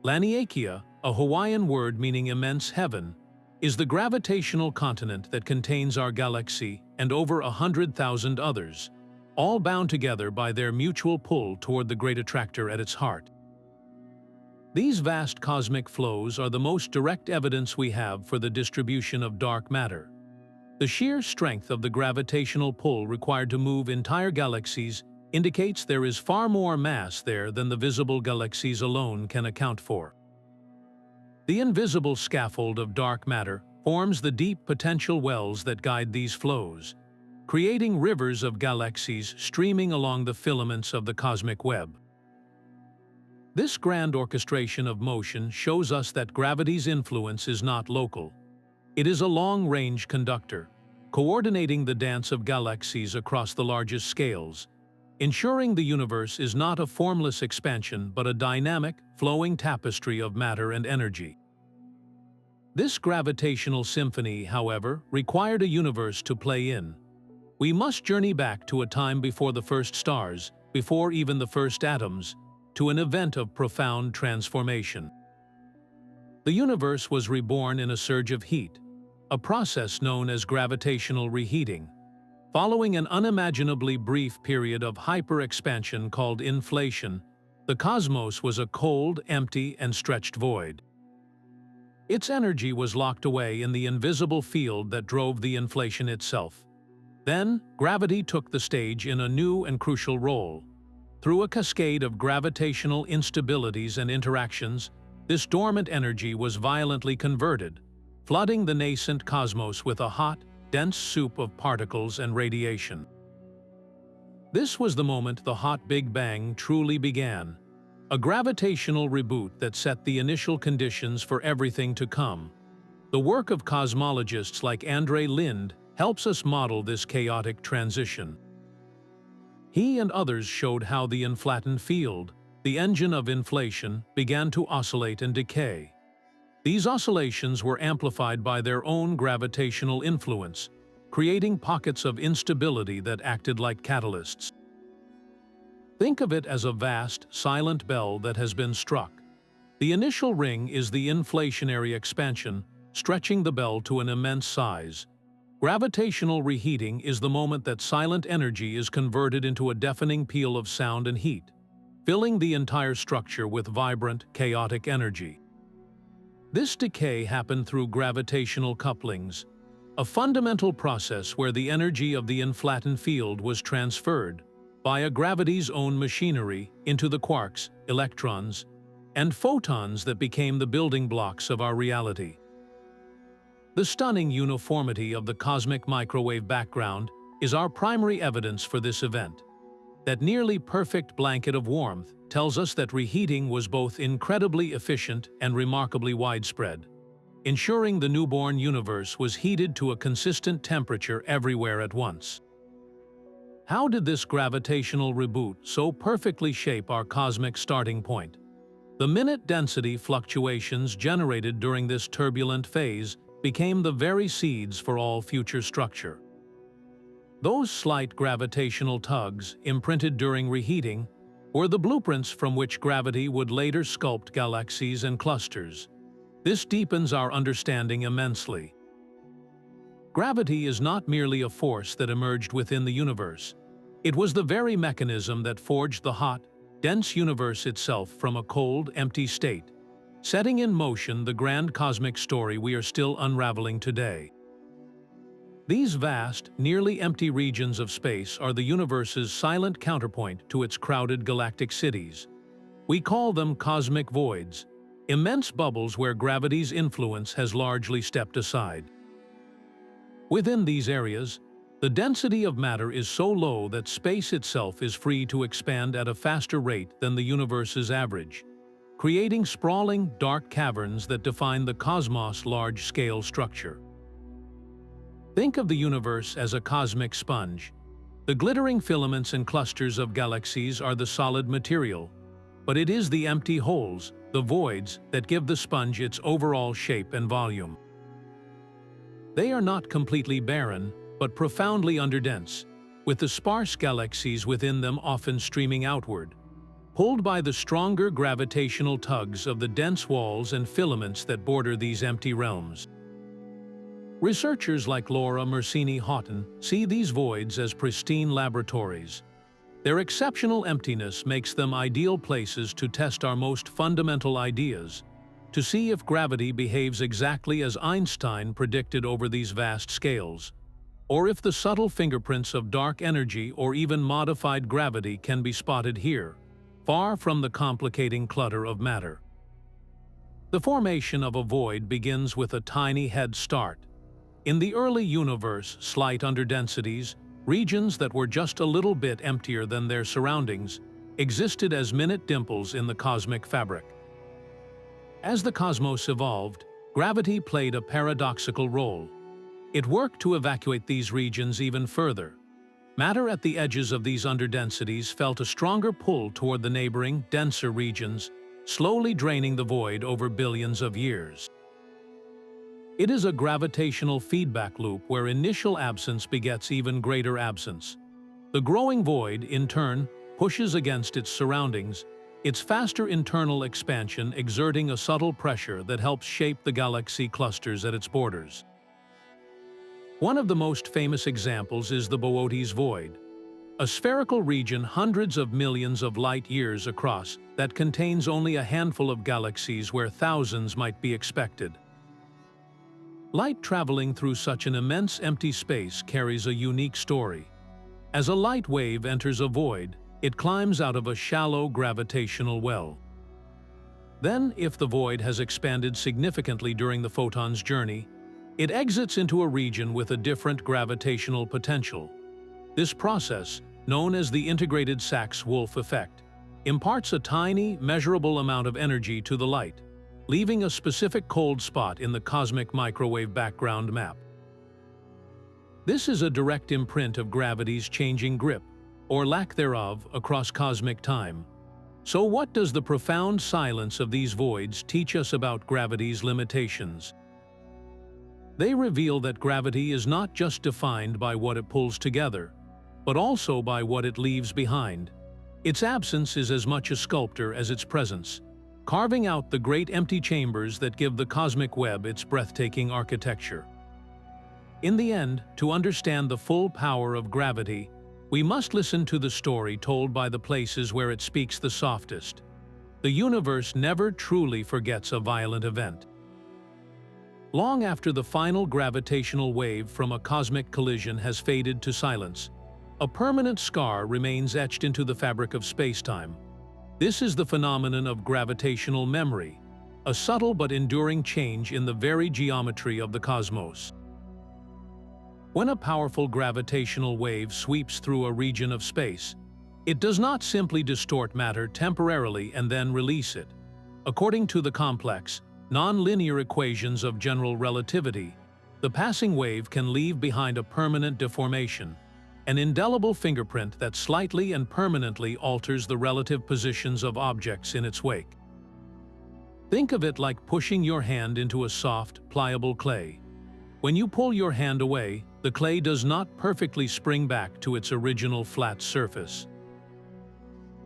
Laniakea, a Hawaiian word meaning immense heaven, is the gravitational continent that contains our galaxy and over 100,000 others, all bound together by their mutual pull toward the great attractor at its heart. These vast cosmic flows are the most direct evidence we have for the distribution of dark matter. The sheer strength of the gravitational pull required to move entire galaxies indicates there is far more mass there than the visible galaxies alone can account for. The invisible scaffold of dark matter forms the deep potential wells that guide these flows, creating rivers of galaxies streaming along the filaments of the cosmic web. This grand orchestration of motion shows us that gravity's influence is not local. It is a long-range conductor, coordinating the dance of galaxies across the largest scales, ensuring the universe is not a formless expansion but a dynamic, flowing tapestry of matter and energy. This gravitational symphony, however, required a universe to play in. we must journey back to a time before the first stars, before even the first atoms, to an event of profound transformation. The universe was reborn in a surge of heat, a process known as gravitational reheating, following an unimaginably brief period of hyper-expansion called inflation. The cosmos was a cold, empty, and stretched void. Its energy was locked away in the invisible field that drove the inflation itself. Then, gravity took the stage in a new and crucial role. Through a cascade of gravitational instabilities and interactions, this dormant energy was violently converted, flooding the nascent cosmos with a hot, dense soup of particles and radiation. This was the moment the hot Big Bang truly began, a gravitational reboot that set the initial conditions for everything to come. The work of cosmologists like Andre Linde helps us model this chaotic transition. He and others showed how the inflatoned field, the engine of inflation, began to oscillate and decay. These oscillations were amplified by their own gravitational influence, creating pockets of instability that acted like catalysts. Think of it as a vast, silent bell that has been struck. The initial ring is the inflationary expansion, stretching the bell to an immense size. Gravitational reheating is the moment that silent energy is converted into a deafening peal of sound and heat, filling the entire structure with vibrant, chaotic energy. This decay happened through gravitational couplings, a fundamental process where the energy of the inflatoned field was transferred, via gravity's own machinery, into the quarks, electrons, and photons that became the building blocks of our reality. The stunning uniformity of the cosmic microwave background is our primary evidence for this event. That nearly perfect blanket of warmth tells us that reheating was both incredibly efficient and remarkably widespread, ensuring the newborn universe was heated to a consistent temperature everywhere at once. How did this gravitational reboot so perfectly shape our cosmic starting point? The minute density fluctuations generated during this turbulent phase became the very seeds for all future structure. Those slight gravitational tugs, imprinted during reheating, were the blueprints from which gravity would later sculpt galaxies and clusters. This deepens our understanding immensely. Gravity is not merely a force that emerged within the universe. It was the very mechanism that forged the hot, dense universe itself from a cold, empty state, setting in motion the grand cosmic story we are still unraveling today. These vast, nearly empty regions of space are the universe's silent counterpoint to its crowded galactic cities. We call them cosmic voids, immense bubbles where gravity's influence has largely stepped aside. Within these areas, the density of matter is so low that space itself is free to expand at a faster rate than the universe's average, creating sprawling, dark caverns that define the cosmos' large-scale structure. Think of the universe as a cosmic sponge. The glittering filaments and clusters of galaxies are the solid material, but it is the empty holes, the voids, that give the sponge its overall shape and volume. They are not completely barren, but profoundly underdense, with the sparse galaxies within them often streaming outward, pulled by the stronger gravitational tugs of the dense walls and filaments that border these empty realms. Researchers like Laura Mersini-Houghton see these voids as pristine laboratories. Their exceptional emptiness makes them ideal places to test our most fundamental ideas, to see if gravity behaves exactly as Einstein predicted over these vast scales, or if the subtle fingerprints of dark energy or even modified gravity can be spotted here, far from the complicating clutter of matter. The formation of a void begins with a tiny head start. In the early universe, slight underdensities, regions that were just a little bit emptier than their surroundings, existed as minute dimples in the cosmic fabric. As the cosmos evolved, gravity played a paradoxical role. It worked to evacuate these regions even further. Matter at the edges of these underdensities felt a stronger pull toward the neighboring, denser regions, slowly draining the void over billions of years. It is a gravitational feedback loop where initial absence begets even greater absence. The growing void, in turn, pushes against its surroundings, its faster internal expansion exerting a subtle pressure that helps shape the galaxy clusters at its borders. One of the most famous examples is the Boötes void, a spherical region hundreds of millions of light-years across that contains only a handful of galaxies where thousands might be expected. Light traveling through such an immense empty space carries a unique story. As a light wave enters a void, it climbs out of a shallow gravitational well. Then, if the void has expanded significantly during the photon's journey, it exits into a region with a different gravitational potential. This process, known as the integrated Sachs-Wolf effect, imparts a tiny, measurable amount of energy to the light, leaving a specific cold spot in the cosmic microwave background map. This is a direct imprint of gravity's changing grip, or lack thereof, across cosmic time. So what does the profound silence of these voids teach us about gravity's limitations? They reveal that gravity is not just defined by what it pulls together, but also by what it leaves behind. Its absence is as much a sculptor as its presence, carving out the great empty chambers that give the cosmic web its breathtaking architecture. In the end, to understand the full power of gravity, we must listen to the story told by the places where it speaks the softest. The universe never truly forgets a violent event. Long after the final gravitational wave from a cosmic collision has faded to silence, a permanent scar remains etched into the fabric of spacetime. This is the phenomenon of gravitational memory, a subtle but enduring change in the very geometry of the cosmos. When a powerful gravitational wave sweeps through a region of space, it does not simply distort matter temporarily and then release it. According to the complex, non-linear equations of general relativity, the passing wave can leave behind a permanent deformation, an indelible fingerprint that slightly and permanently alters the relative positions of objects in its wake. Think of it like pushing your hand into a soft, pliable clay. When you pull your hand away, the clay does not perfectly spring back to its original flat surface.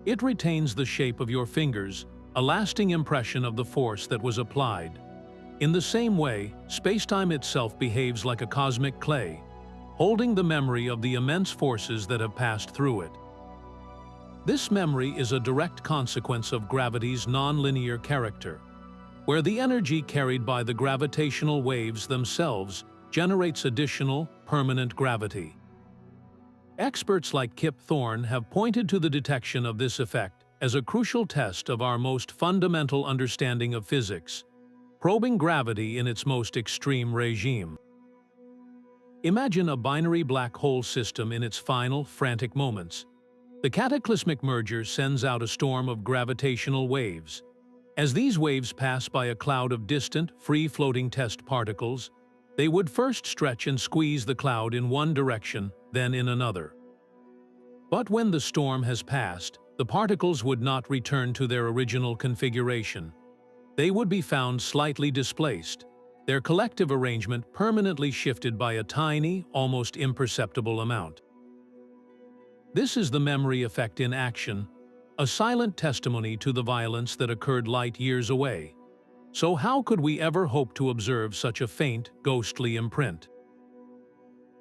It retains the shape of your fingers, a lasting impression of the force that was applied. In the same way, spacetime itself behaves like a cosmic clay, holding the memory of the immense forces that have passed through it. This memory is a direct consequence of gravity's non-linear character, where the energy carried by the gravitational waves themselves generates additional, permanent gravity. Experts like Kip Thorne have pointed to the detection of this effect as a crucial test of our most fundamental understanding of physics, probing gravity in its most extreme regime. Imagine a binary black hole system in its final, frantic moments. The cataclysmic merger sends out a storm of gravitational waves. As these waves pass by a cloud of distant, free-floating test particles, they would first stretch and squeeze the cloud in one direction, then in another. But when the storm has passed, the particles would not return to their original configuration. They would be found slightly displaced, their collective arrangement permanently shifted by a tiny, almost imperceptible amount. This is the memory effect in action, a silent testimony to the violence that occurred light years away. So how could we ever hope to observe such a faint, ghostly imprint?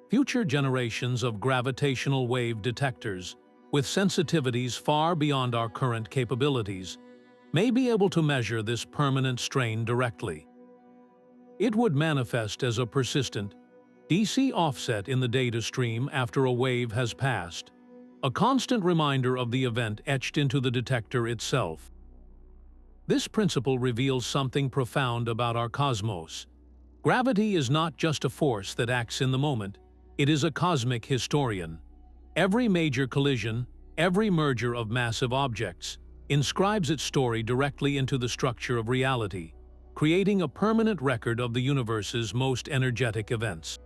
Future generations of gravitational wave detectors, with sensitivities far beyond our current capabilities, may be able to measure this permanent strain directly. It would manifest as a persistent, DC offset in the data stream after a wave has passed, a constant reminder of the event etched into the detector itself. This principle reveals something profound about our cosmos. Gravity is not just a force that acts in the moment, it is a cosmic historian. Every major collision, every merger of massive objects, inscribes its story directly into the structure of reality, creating a permanent record of the universe's most energetic events.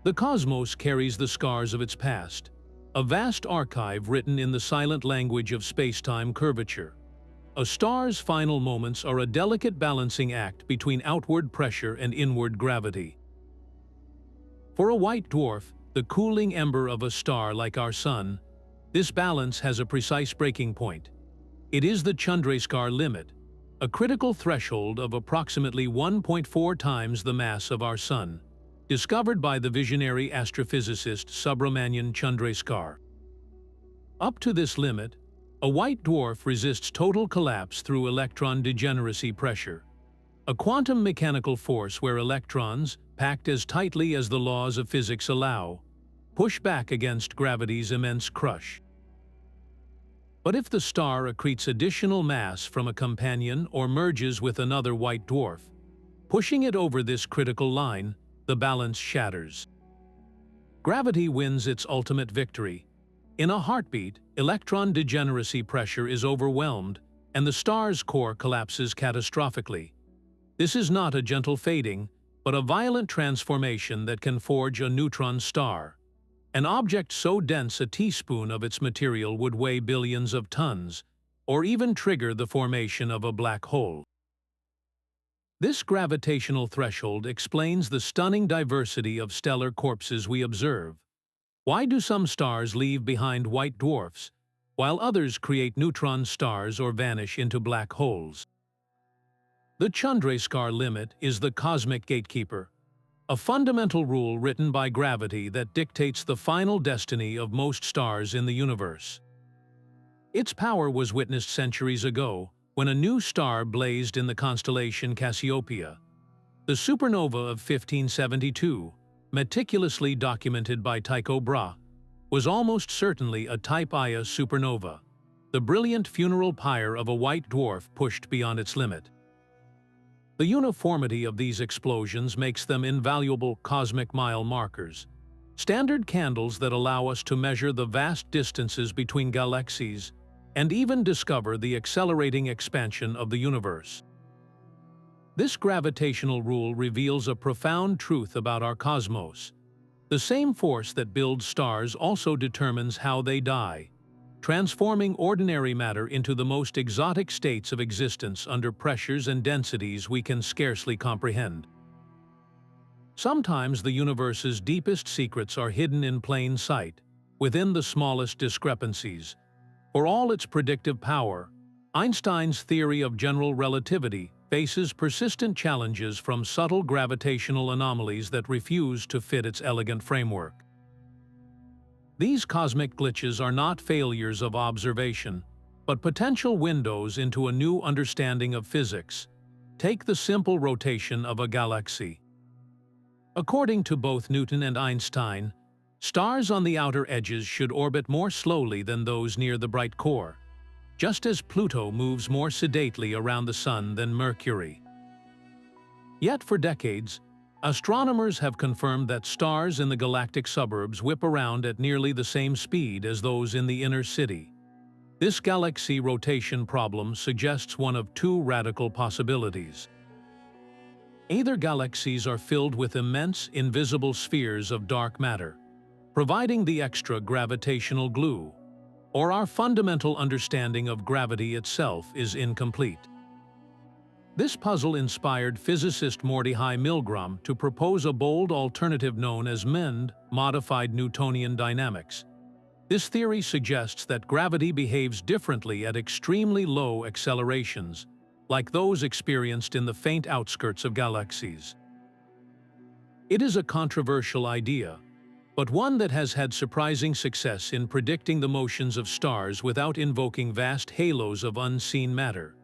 The cosmos carries the scars of its past, a vast archive written in the silent language of space-time curvature. A star's final moments are a delicate balancing act between outward pressure and inward gravity. For a white dwarf, the cooling ember of a star like our Sun, this balance has a precise breaking point. It is the Chandrasekhar limit, a critical threshold of approximately 1.4 times the mass of our Sun, discovered by the visionary astrophysicist Subrahmanyan Chandrasekhar. Up to this limit, a white dwarf resists total collapse through electron degeneracy pressure, a quantum mechanical force where electrons, packed as tightly as the laws of physics allow, push back against gravity's immense crush. But if the star accretes additional mass from a companion or merges with another white dwarf, pushing it over this critical line, the balance shatters. Gravity wins its ultimate victory. In a heartbeat, electron degeneracy pressure is overwhelmed, and the star's core collapses catastrophically. This is not a gentle fading, but a violent transformation that can forge a neutron star. An object so dense a teaspoon of its material would weigh billions of tons, or even trigger the formation of a black hole. This gravitational threshold explains the stunning diversity of stellar corpses we observe. Why do some stars leave behind white dwarfs, while others create neutron stars or vanish into black holes? The Chandrasekhar limit is the cosmic gatekeeper, a fundamental rule written by gravity that dictates the final destiny of most stars in the universe. Its power was witnessed centuries ago, when a new star blazed in the constellation Cassiopeia. The supernova of 1572, meticulously documented by Tycho Brahe, was almost certainly a Type Ia supernova, the brilliant funeral pyre of a white dwarf pushed beyond its limit. The uniformity of these explosions makes them invaluable cosmic mile markers, standard candles that allow us to measure the vast distances between galaxies and even discover the accelerating expansion of the universe. This gravitational rule reveals a profound truth about our cosmos. The same force that builds stars also determines how they die, transforming ordinary matter into the most exotic states of existence under pressures and densities we can scarcely comprehend. Sometimes the universe's deepest secrets are hidden in plain sight, within the smallest discrepancies. For all its predictive power, Einstein's theory of general relativity faces persistent challenges from subtle gravitational anomalies that refuse to fit its elegant framework. These cosmic glitches are not failures of observation, but potential windows into a new understanding of physics. Take the simple rotation of a galaxy. According to both Newton and Einstein, stars on the outer edges should orbit more slowly than those near the bright core, just as Pluto moves more sedately around the Sun than Mercury. Yet for decades, astronomers have confirmed that stars in the galactic suburbs whip around at nearly the same speed as those in the inner city. This galaxy rotation problem suggests one of two radical possibilities. Either galaxies are filled with immense, invisible spheres of dark matter, providing the extra gravitational glue, or our fundamental understanding of gravity itself is incomplete. This puzzle inspired physicist Mordechai Milgram to propose a bold alternative known as MEND, modified Newtonian dynamics. This theory suggests that gravity behaves differently at extremely low accelerations, like those experienced in the faint outskirts of galaxies. It is a controversial idea, but one that has had surprising success in predicting the motions of stars without invoking vast halos of unseen matter.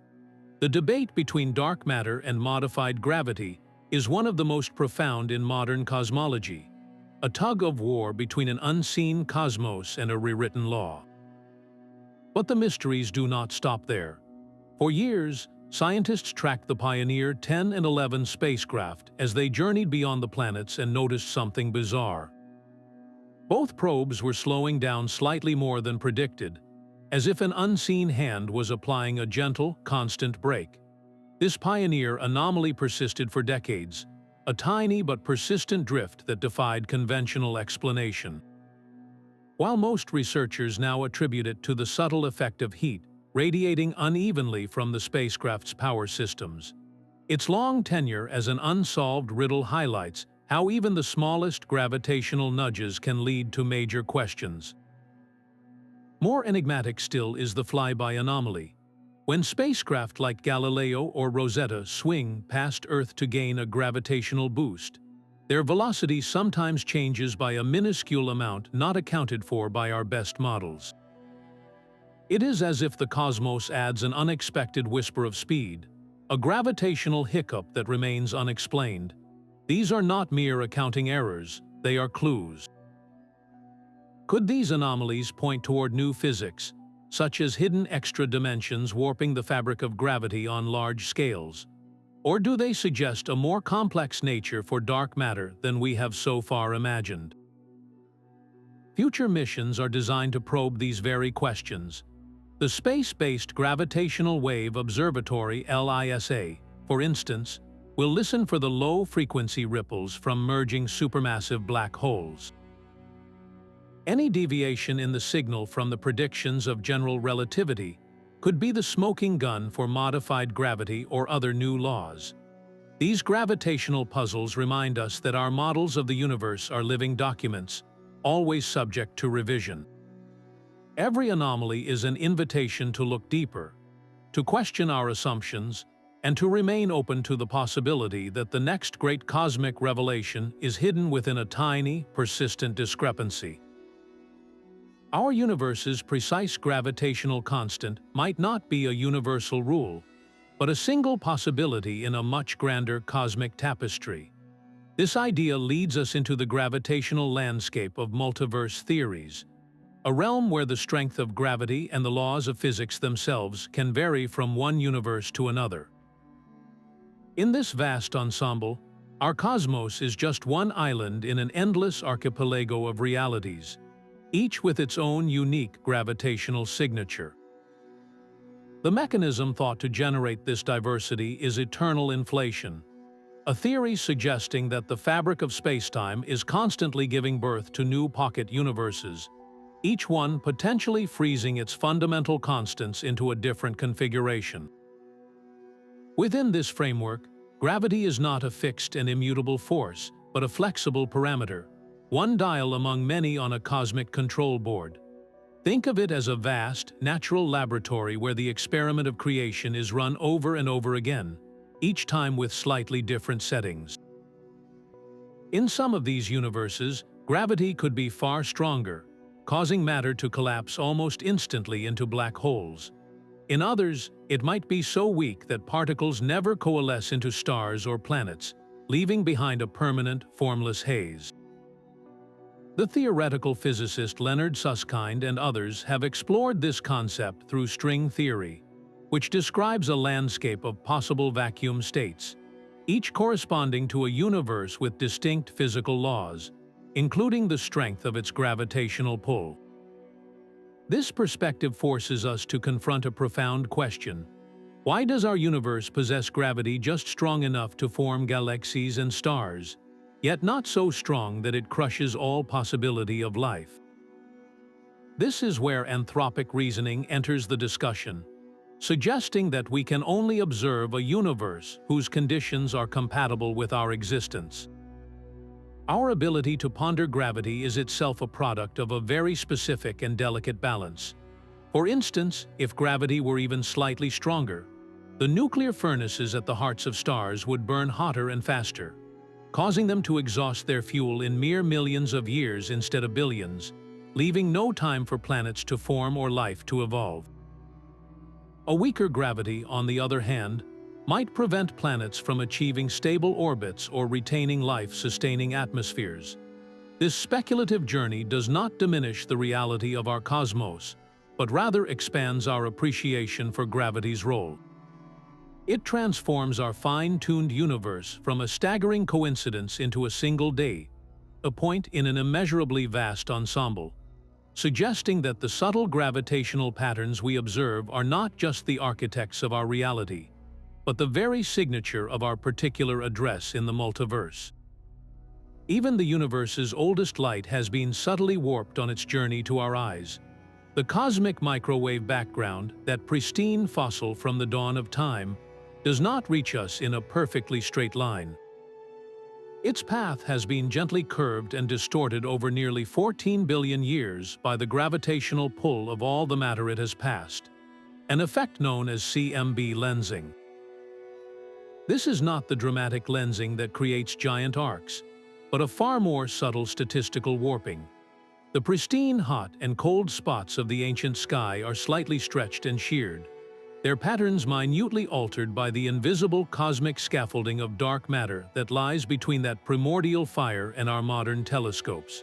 The debate between dark matter and modified gravity is one of the most profound in modern cosmology, a tug-of-war between an unseen cosmos and a rewritten law. But the mysteries do not stop there. For years, scientists tracked the Pioneer 10 and 11 spacecraft as they journeyed beyond the planets and noticed something bizarre. Both probes were slowing down slightly more than predicted, as if an unseen hand was applying a gentle, constant brake. This Pioneer anomaly persisted for decades, a tiny but persistent drift that defied conventional explanation. While most researchers now attribute it to the subtle effect of heat, radiating unevenly from the spacecraft's power systems. Its long tenure as an unsolved riddle highlights how even the smallest gravitational nudges can lead to major questions. More enigmatic still is the flyby anomaly. When spacecraft like Galileo or Rosetta swing past Earth to gain a gravitational boost, their velocity sometimes changes by a minuscule amount not accounted for by our best models. It is as if the cosmos adds an unexpected whisper of speed, a gravitational hiccup that remains unexplained. These are not mere accounting errors, they are clues. Could these anomalies point toward new physics, such as hidden extra dimensions warping the fabric of gravity on large scales? Or do they suggest a more complex nature for dark matter than we have so far imagined? Future missions are designed to probe these very questions. The Space-Based Gravitational Wave Observatory (LISA), for instance, will listen for the low-frequency ripples from merging supermassive black holes. Any deviation in the signal from the predictions of general relativity could be the smoking gun for modified gravity or other new laws. These gravitational puzzles remind us that our models of the universe are living documents, always subject to revision. Every anomaly is an invitation to look deeper, to question our assumptions, and to remain open to the possibility that the next great cosmic revelation is hidden within a tiny, persistent discrepancy. Our universe's precise gravitational constant might not be a universal rule, but a single possibility in a much grander cosmic tapestry. This idea leads us into the gravitational landscape of multiverse theories, a realm where the strength of gravity and the laws of physics themselves can vary from one universe to another. In this vast ensemble, our cosmos is just one island in an endless archipelago of realities, each with its own unique gravitational signature. The mechanism thought to generate this diversity is eternal inflation, a theory suggesting that the fabric of spacetime is constantly giving birth to new pocket universes, each one potentially freezing its fundamental constants into a different configuration. Within this framework, gravity is not a fixed and immutable force, but a flexible parameter, one dial among many on a cosmic control board. Think of it as a vast, natural laboratory where the experiment of creation is run over and over again, each time with slightly different settings. In some of these universes, gravity could be far stronger, causing matter to collapse almost instantly into black holes. In others, it might be so weak that particles never coalesce into stars or planets, leaving behind a permanent, formless haze. The theoretical physicist Leonard Susskind and others have explored this concept through string theory, which describes a landscape of possible vacuum states, each corresponding to a universe with distinct physical laws, including the strength of its gravitational pull. This perspective forces us to confront a profound question. Why does our universe possess gravity just strong enough to form galaxies and stars, yet not so strong that it crushes all possibility of life? This is where anthropic reasoning enters the discussion, suggesting that we can only observe a universe whose conditions are compatible with our existence. Our ability to ponder gravity is itself a product of a very specific and delicate balance. For instance, if gravity were even slightly stronger, the nuclear furnaces at the hearts of stars would burn hotter and faster, causing them to exhaust their fuel in mere millions of years instead of billions, leaving no time for planets to form or life to evolve. A weaker gravity, on the other hand, might prevent planets from achieving stable orbits or retaining life-sustaining atmospheres. This speculative journey does not diminish the reality of our cosmos, but rather expands our appreciation for gravity's role. It transforms our fine-tuned universe from a staggering coincidence into a single day, a point in an immeasurably vast ensemble, suggesting that the subtle gravitational patterns we observe are not just the architects of our reality, but the very signature of our particular address in the multiverse. Even the universe's oldest light has been subtly warped on its journey to our eyes, The cosmic microwave background, that pristine fossil from the dawn of time, does not reach us in a perfectly straight line. Its path has been gently curved and distorted over nearly 14 billion years by the gravitational pull of all the matter it has passed, an effect known as CMB lensing. This is not the dramatic lensing that creates giant arcs, but a far more subtle statistical warping. The pristine hot and cold spots of the ancient sky are slightly stretched and sheared, their patterns minutely altered by the invisible cosmic scaffolding of dark matter that lies between that primordial fire and our modern telescopes.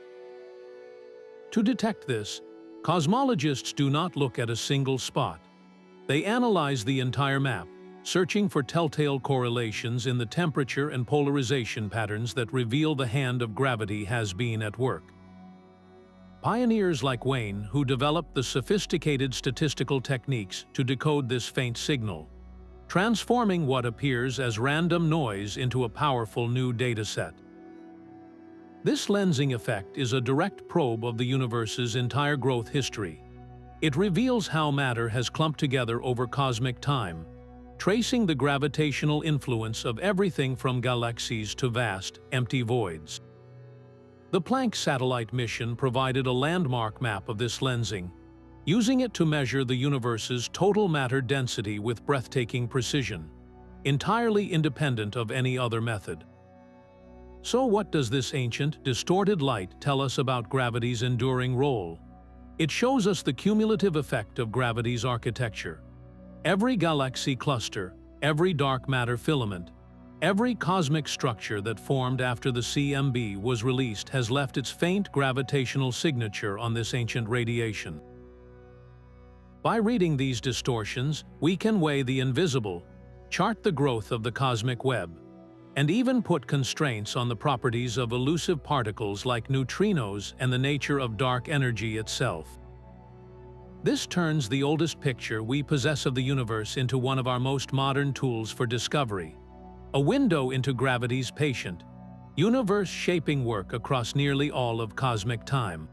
To detect this, cosmologists do not look at a single spot. They analyze the entire map, searching for telltale correlations in the temperature and polarization patterns that reveal the hand of gravity has been at work. Pioneers like Wayne, who developed the sophisticated statistical techniques to decode this faint signal, transforming what appears as random noise into a powerful new dataset. This lensing effect is a direct probe of the universe's entire growth history. It reveals how matter has clumped together over cosmic time, tracing the gravitational influence of everything from galaxies to vast, empty voids. The Planck satellite mission provided a landmark map of this lensing, using it to measure the universe's total matter density with breathtaking precision, entirely independent of any other method. So what does this ancient, distorted light tell us about gravity's enduring role? It shows us the cumulative effect of gravity's architecture. Every galaxy cluster, every dark matter filament, every cosmic structure that formed after the CMB was released has left its faint gravitational signature on this ancient radiation. By reading these distortions, we can weigh the invisible, chart the growth of the cosmic web, and even put constraints on the properties of elusive particles like neutrinos and the nature of dark energy itself. This turns the oldest picture we possess of the universe into one of our most modern tools for discovery, a window into gravity's patient, universe-shaping work across nearly all of cosmic time.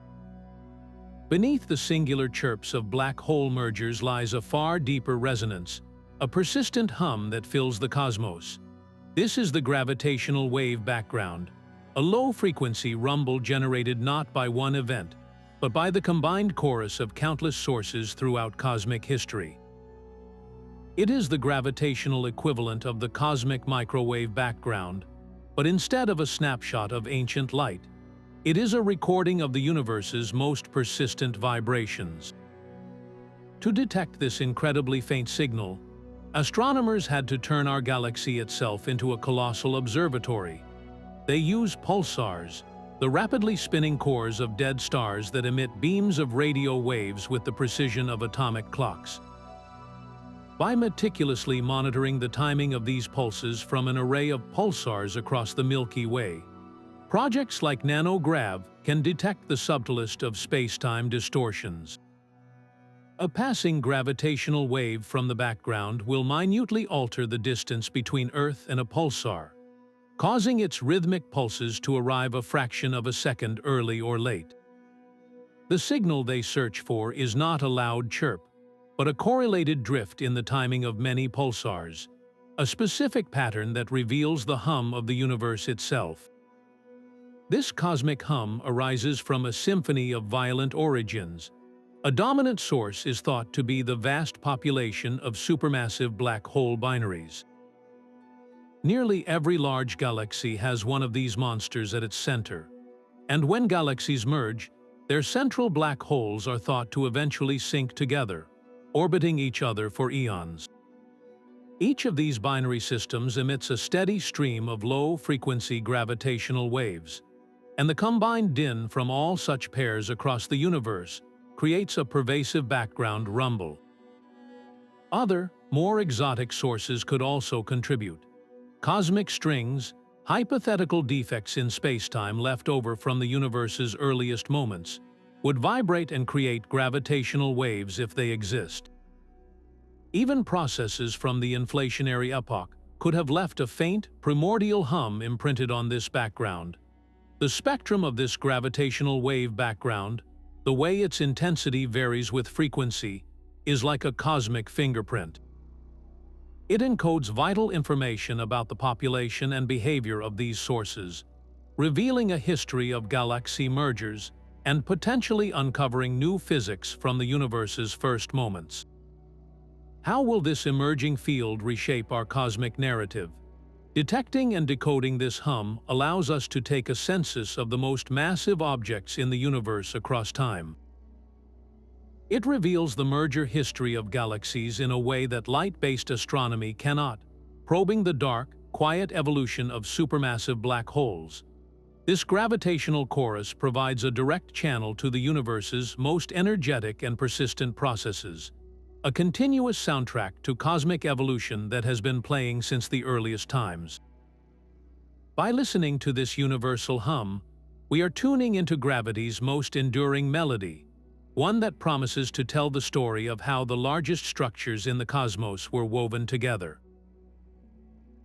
Beneath the singular chirps of black hole mergers lies a far deeper resonance, a persistent hum that fills the cosmos. This is the gravitational wave background, a low-frequency rumble generated not by one event, but by the combined chorus of countless sources throughout cosmic history. It is the gravitational equivalent of the cosmic microwave background, but instead of a snapshot of ancient light, it is a recording of the universe's most persistent vibrations. To detect this incredibly faint signal, astronomers had to turn our galaxy itself into a colossal observatory. They use pulsars, the rapidly spinning cores of dead stars that emit beams of radio waves with the precision of atomic clocks. By meticulously monitoring the timing of these pulses from an array of pulsars across the Milky Way, projects like NanoGrav can detect the subtlest of space-time distortions. A passing gravitational wave from the background will minutely alter the distance between Earth and a pulsar, causing its rhythmic pulses to arrive a fraction of a second early or late. The signal they search for is not a loud chirp, but a correlated drift in the timing of many pulsars, a specific pattern that reveals the hum of the universe itself. This cosmic hum arises from a symphony of violent origins. A dominant source is thought to be the vast population of supermassive black hole binaries. Nearly every large galaxy has one of these monsters at its center, and when galaxies merge, their central black holes are thought to eventually sink together, orbiting each other for eons. Each of these binary systems emits a steady stream of low-frequency gravitational waves, and the combined din from all such pairs across the universe creates a pervasive background rumble. Other, more exotic sources could also contribute. Cosmic strings, hypothetical defects in spacetime left over from the universe's earliest moments, would vibrate and create gravitational waves if they exist. Even processes from the inflationary epoch could have left a faint, primordial hum imprinted on this background. The spectrum of this gravitational wave background, the way its intensity varies with frequency, is like a cosmic fingerprint. It encodes vital information about the population and behavior of these sources, revealing a history of galaxy mergers and potentially uncovering new physics from the universe's first moments. How will this emerging field reshape our cosmic narrative? Detecting and decoding this hum allows us to take a census of the most massive objects in the universe across time. It reveals the merger history of galaxies in a way that light-based astronomy cannot, probing the dark, quiet evolution of supermassive black holes. This gravitational chorus provides a direct channel to the universe's most energetic and persistent processes, a continuous soundtrack to cosmic evolution that has been playing since the earliest times. By listening to this universal hum, we are tuning into gravity's most enduring melody, one that promises to tell the story of how the largest structures in the cosmos were woven together.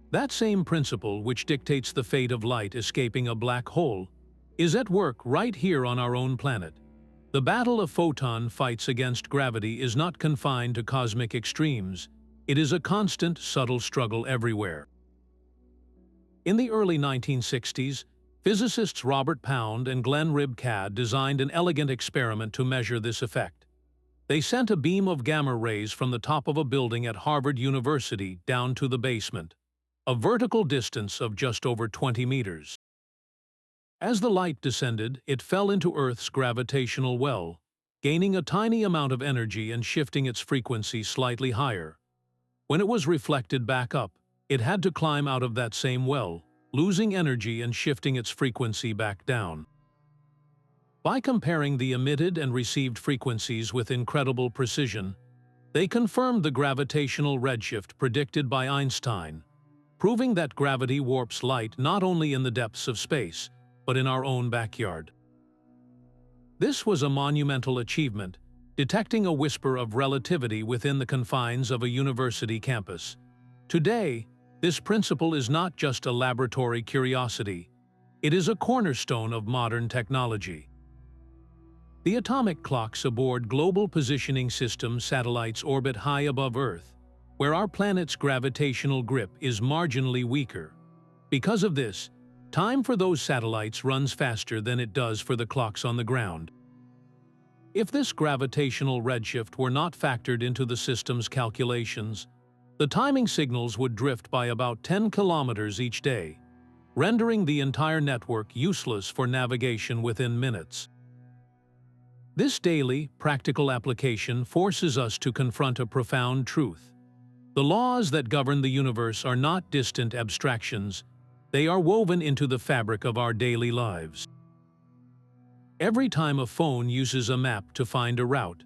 That same principle which dictates the fate of light escaping a black hole is at work right here on our own planet. The battle of photon fights against gravity is not confined to cosmic extremes. It is a constant, subtle struggle everywhere. In the early 1960s, physicists Robert Pound and Glenn Ribcad designed an elegant experiment to measure this effect. They sent a beam of gamma rays from the top of a building at Harvard University down to the basement, a vertical distance of just over 20 meters. As the light descended, it fell into Earth's gravitational well, gaining a tiny amount of energy and shifting its frequency slightly higher. When it was reflected back up, it had to climb out of that same well, losing energy and shifting its frequency back down. By comparing the emitted and received frequencies with incredible precision, they confirmed the gravitational redshift predicted by Einstein, proving that gravity warps light not only in the depths of space, but in our own backyard. This was a monumental achievement, detecting a whisper of relativity within the confines of a university campus. Today, this principle is not just a laboratory curiosity, it is a cornerstone of modern technology. The atomic clocks aboard Global Positioning System satellites orbit high above Earth, where our planet's gravitational grip is marginally weaker. Because of this, time for those satellites runs faster than it does for the clocks on the ground. If this gravitational redshift were not factored into the system's calculations, the timing signals would drift by about 10 kilometers each day, rendering the entire network useless for navigation within minutes. This daily, practical application forces us to confront a profound truth. The laws that govern the universe are not distant abstractions. They are woven into the fabric of our daily lives. Every time a phone uses a map to find a route,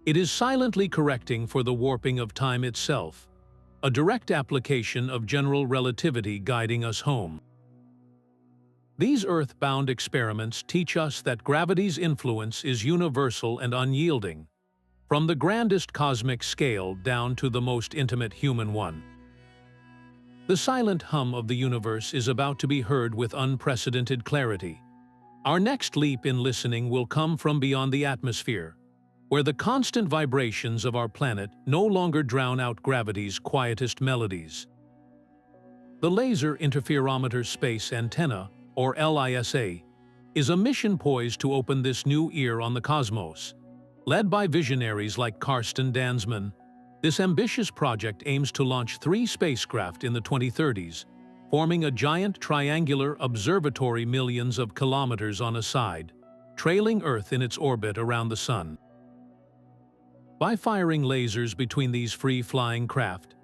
it is silently correcting for the warping of time itself, a direct application of general relativity guiding us home. These Earth-bound experiments teach us that gravity's influence is universal and unyielding, from the grandest cosmic scale down to the most intimate human one. The silent hum of the universe is about to be heard with unprecedented clarity. Our next leap in listening will come from beyond the atmosphere, where the constant vibrations of our planet no longer drown out gravity's quietest melodies. The Laser Interferometer Space Antenna, or LISA, is a mission poised to open this new ear on the cosmos. Led by visionaries like Karsten Dansman, this ambitious project aims to launch 3 spacecraft in the 2030s, forming a giant triangular observatory millions of kilometers on a side, trailing Earth in its orbit around the Sun. By firing lasers between these free-flying craft,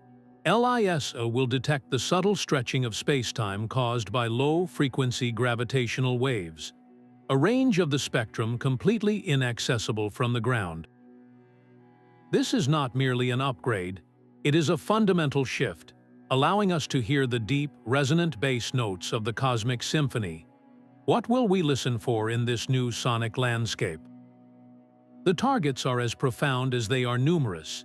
LISA will detect the subtle stretching of spacetime caused by low-frequency gravitational waves, a range of the spectrum completely inaccessible from the ground. This is not merely an upgrade, it is a fundamental shift, allowing us to hear the deep, resonant bass notes of the cosmic symphony. What will we listen for in this new sonic landscape? The targets are as profound as they are numerous.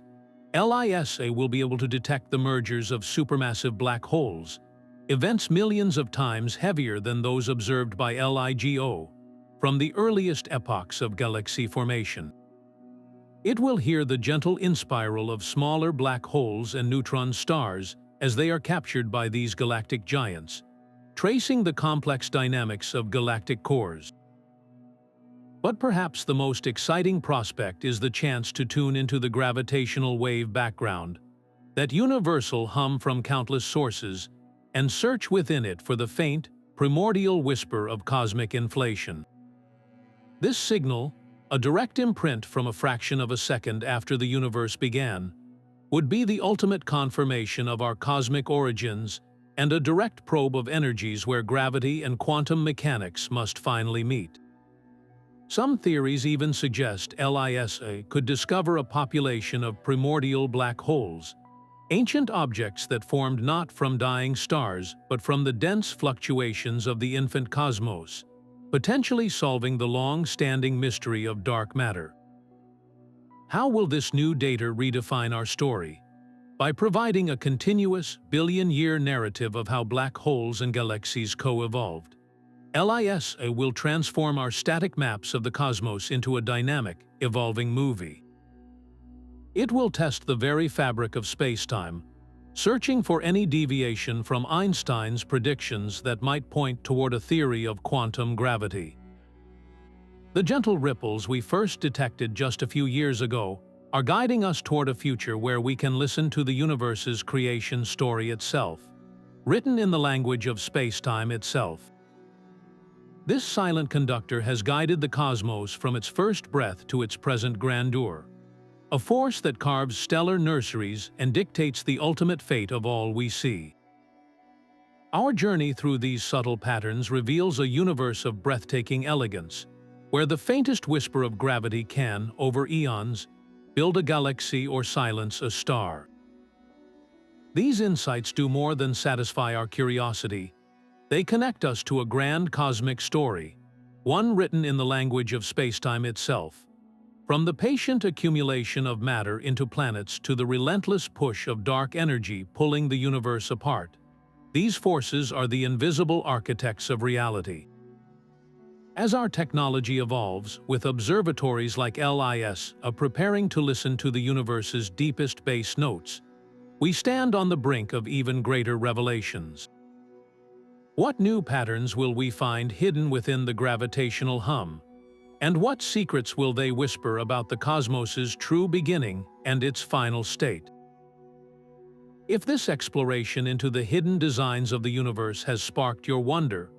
LISA will be able to detect the mergers of supermassive black holes, events millions of times heavier than those observed by LIGO, from the earliest epochs of galaxy formation. It will hear the gentle inspiral of smaller black holes and neutron stars as they are captured by these galactic giants, tracing the complex dynamics of galactic cores. But perhaps the most exciting prospect is the chance to tune into the gravitational wave background, that universal hum from countless sources, and search within it for the faint, primordial whisper of cosmic inflation. This signal, a direct imprint from a fraction of a second after the universe began, would be the ultimate confirmation of our cosmic origins and a direct probe of energies where gravity and quantum mechanics must finally meet. Some theories even suggest LISA could discover a population of primordial black holes, ancient objects that formed not from dying stars but from the dense fluctuations of the infant cosmos, potentially solving the long-standing mystery of dark matter. How will this new data redefine our story? By providing a continuous, billion-year narrative of how black holes and galaxies co-evolved. LISA will transform our static maps of the cosmos into a dynamic, evolving movie. It will test the very fabric of space-time, searching for any deviation from Einstein's predictions that might point toward a theory of quantum gravity. The gentle ripples we first detected just a few years ago are guiding us toward a future where we can listen to the universe's creation story itself, written in the language of space-time itself. This silent conductor has guided the cosmos from its first breath to its present grandeur, a force that carves stellar nurseries and dictates the ultimate fate of all we see. Our journey through these subtle patterns reveals a universe of breathtaking elegance, where the faintest whisper of gravity can, over eons, build a galaxy or silence a star. These insights do more than satisfy our curiosity. They connect us to a grand cosmic story, one written in the language of spacetime itself. From the patient accumulation of matter into planets to the relentless push of dark energy pulling the universe apart, these forces are the invisible architects of reality. As our technology evolves, with observatories like LISA preparing to listen to the universe's deepest bass notes, we stand on the brink of even greater revelations. What new patterns will we find hidden within the gravitational hum? And what secrets will they whisper about the cosmos's true beginning and its final state? If this exploration into the hidden designs of the universe has sparked your wonder,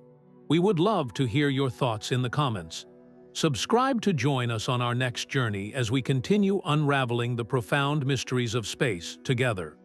we would love to hear your thoughts in the comments. Subscribe to join us on our next journey as we continue unraveling the profound mysteries of space together.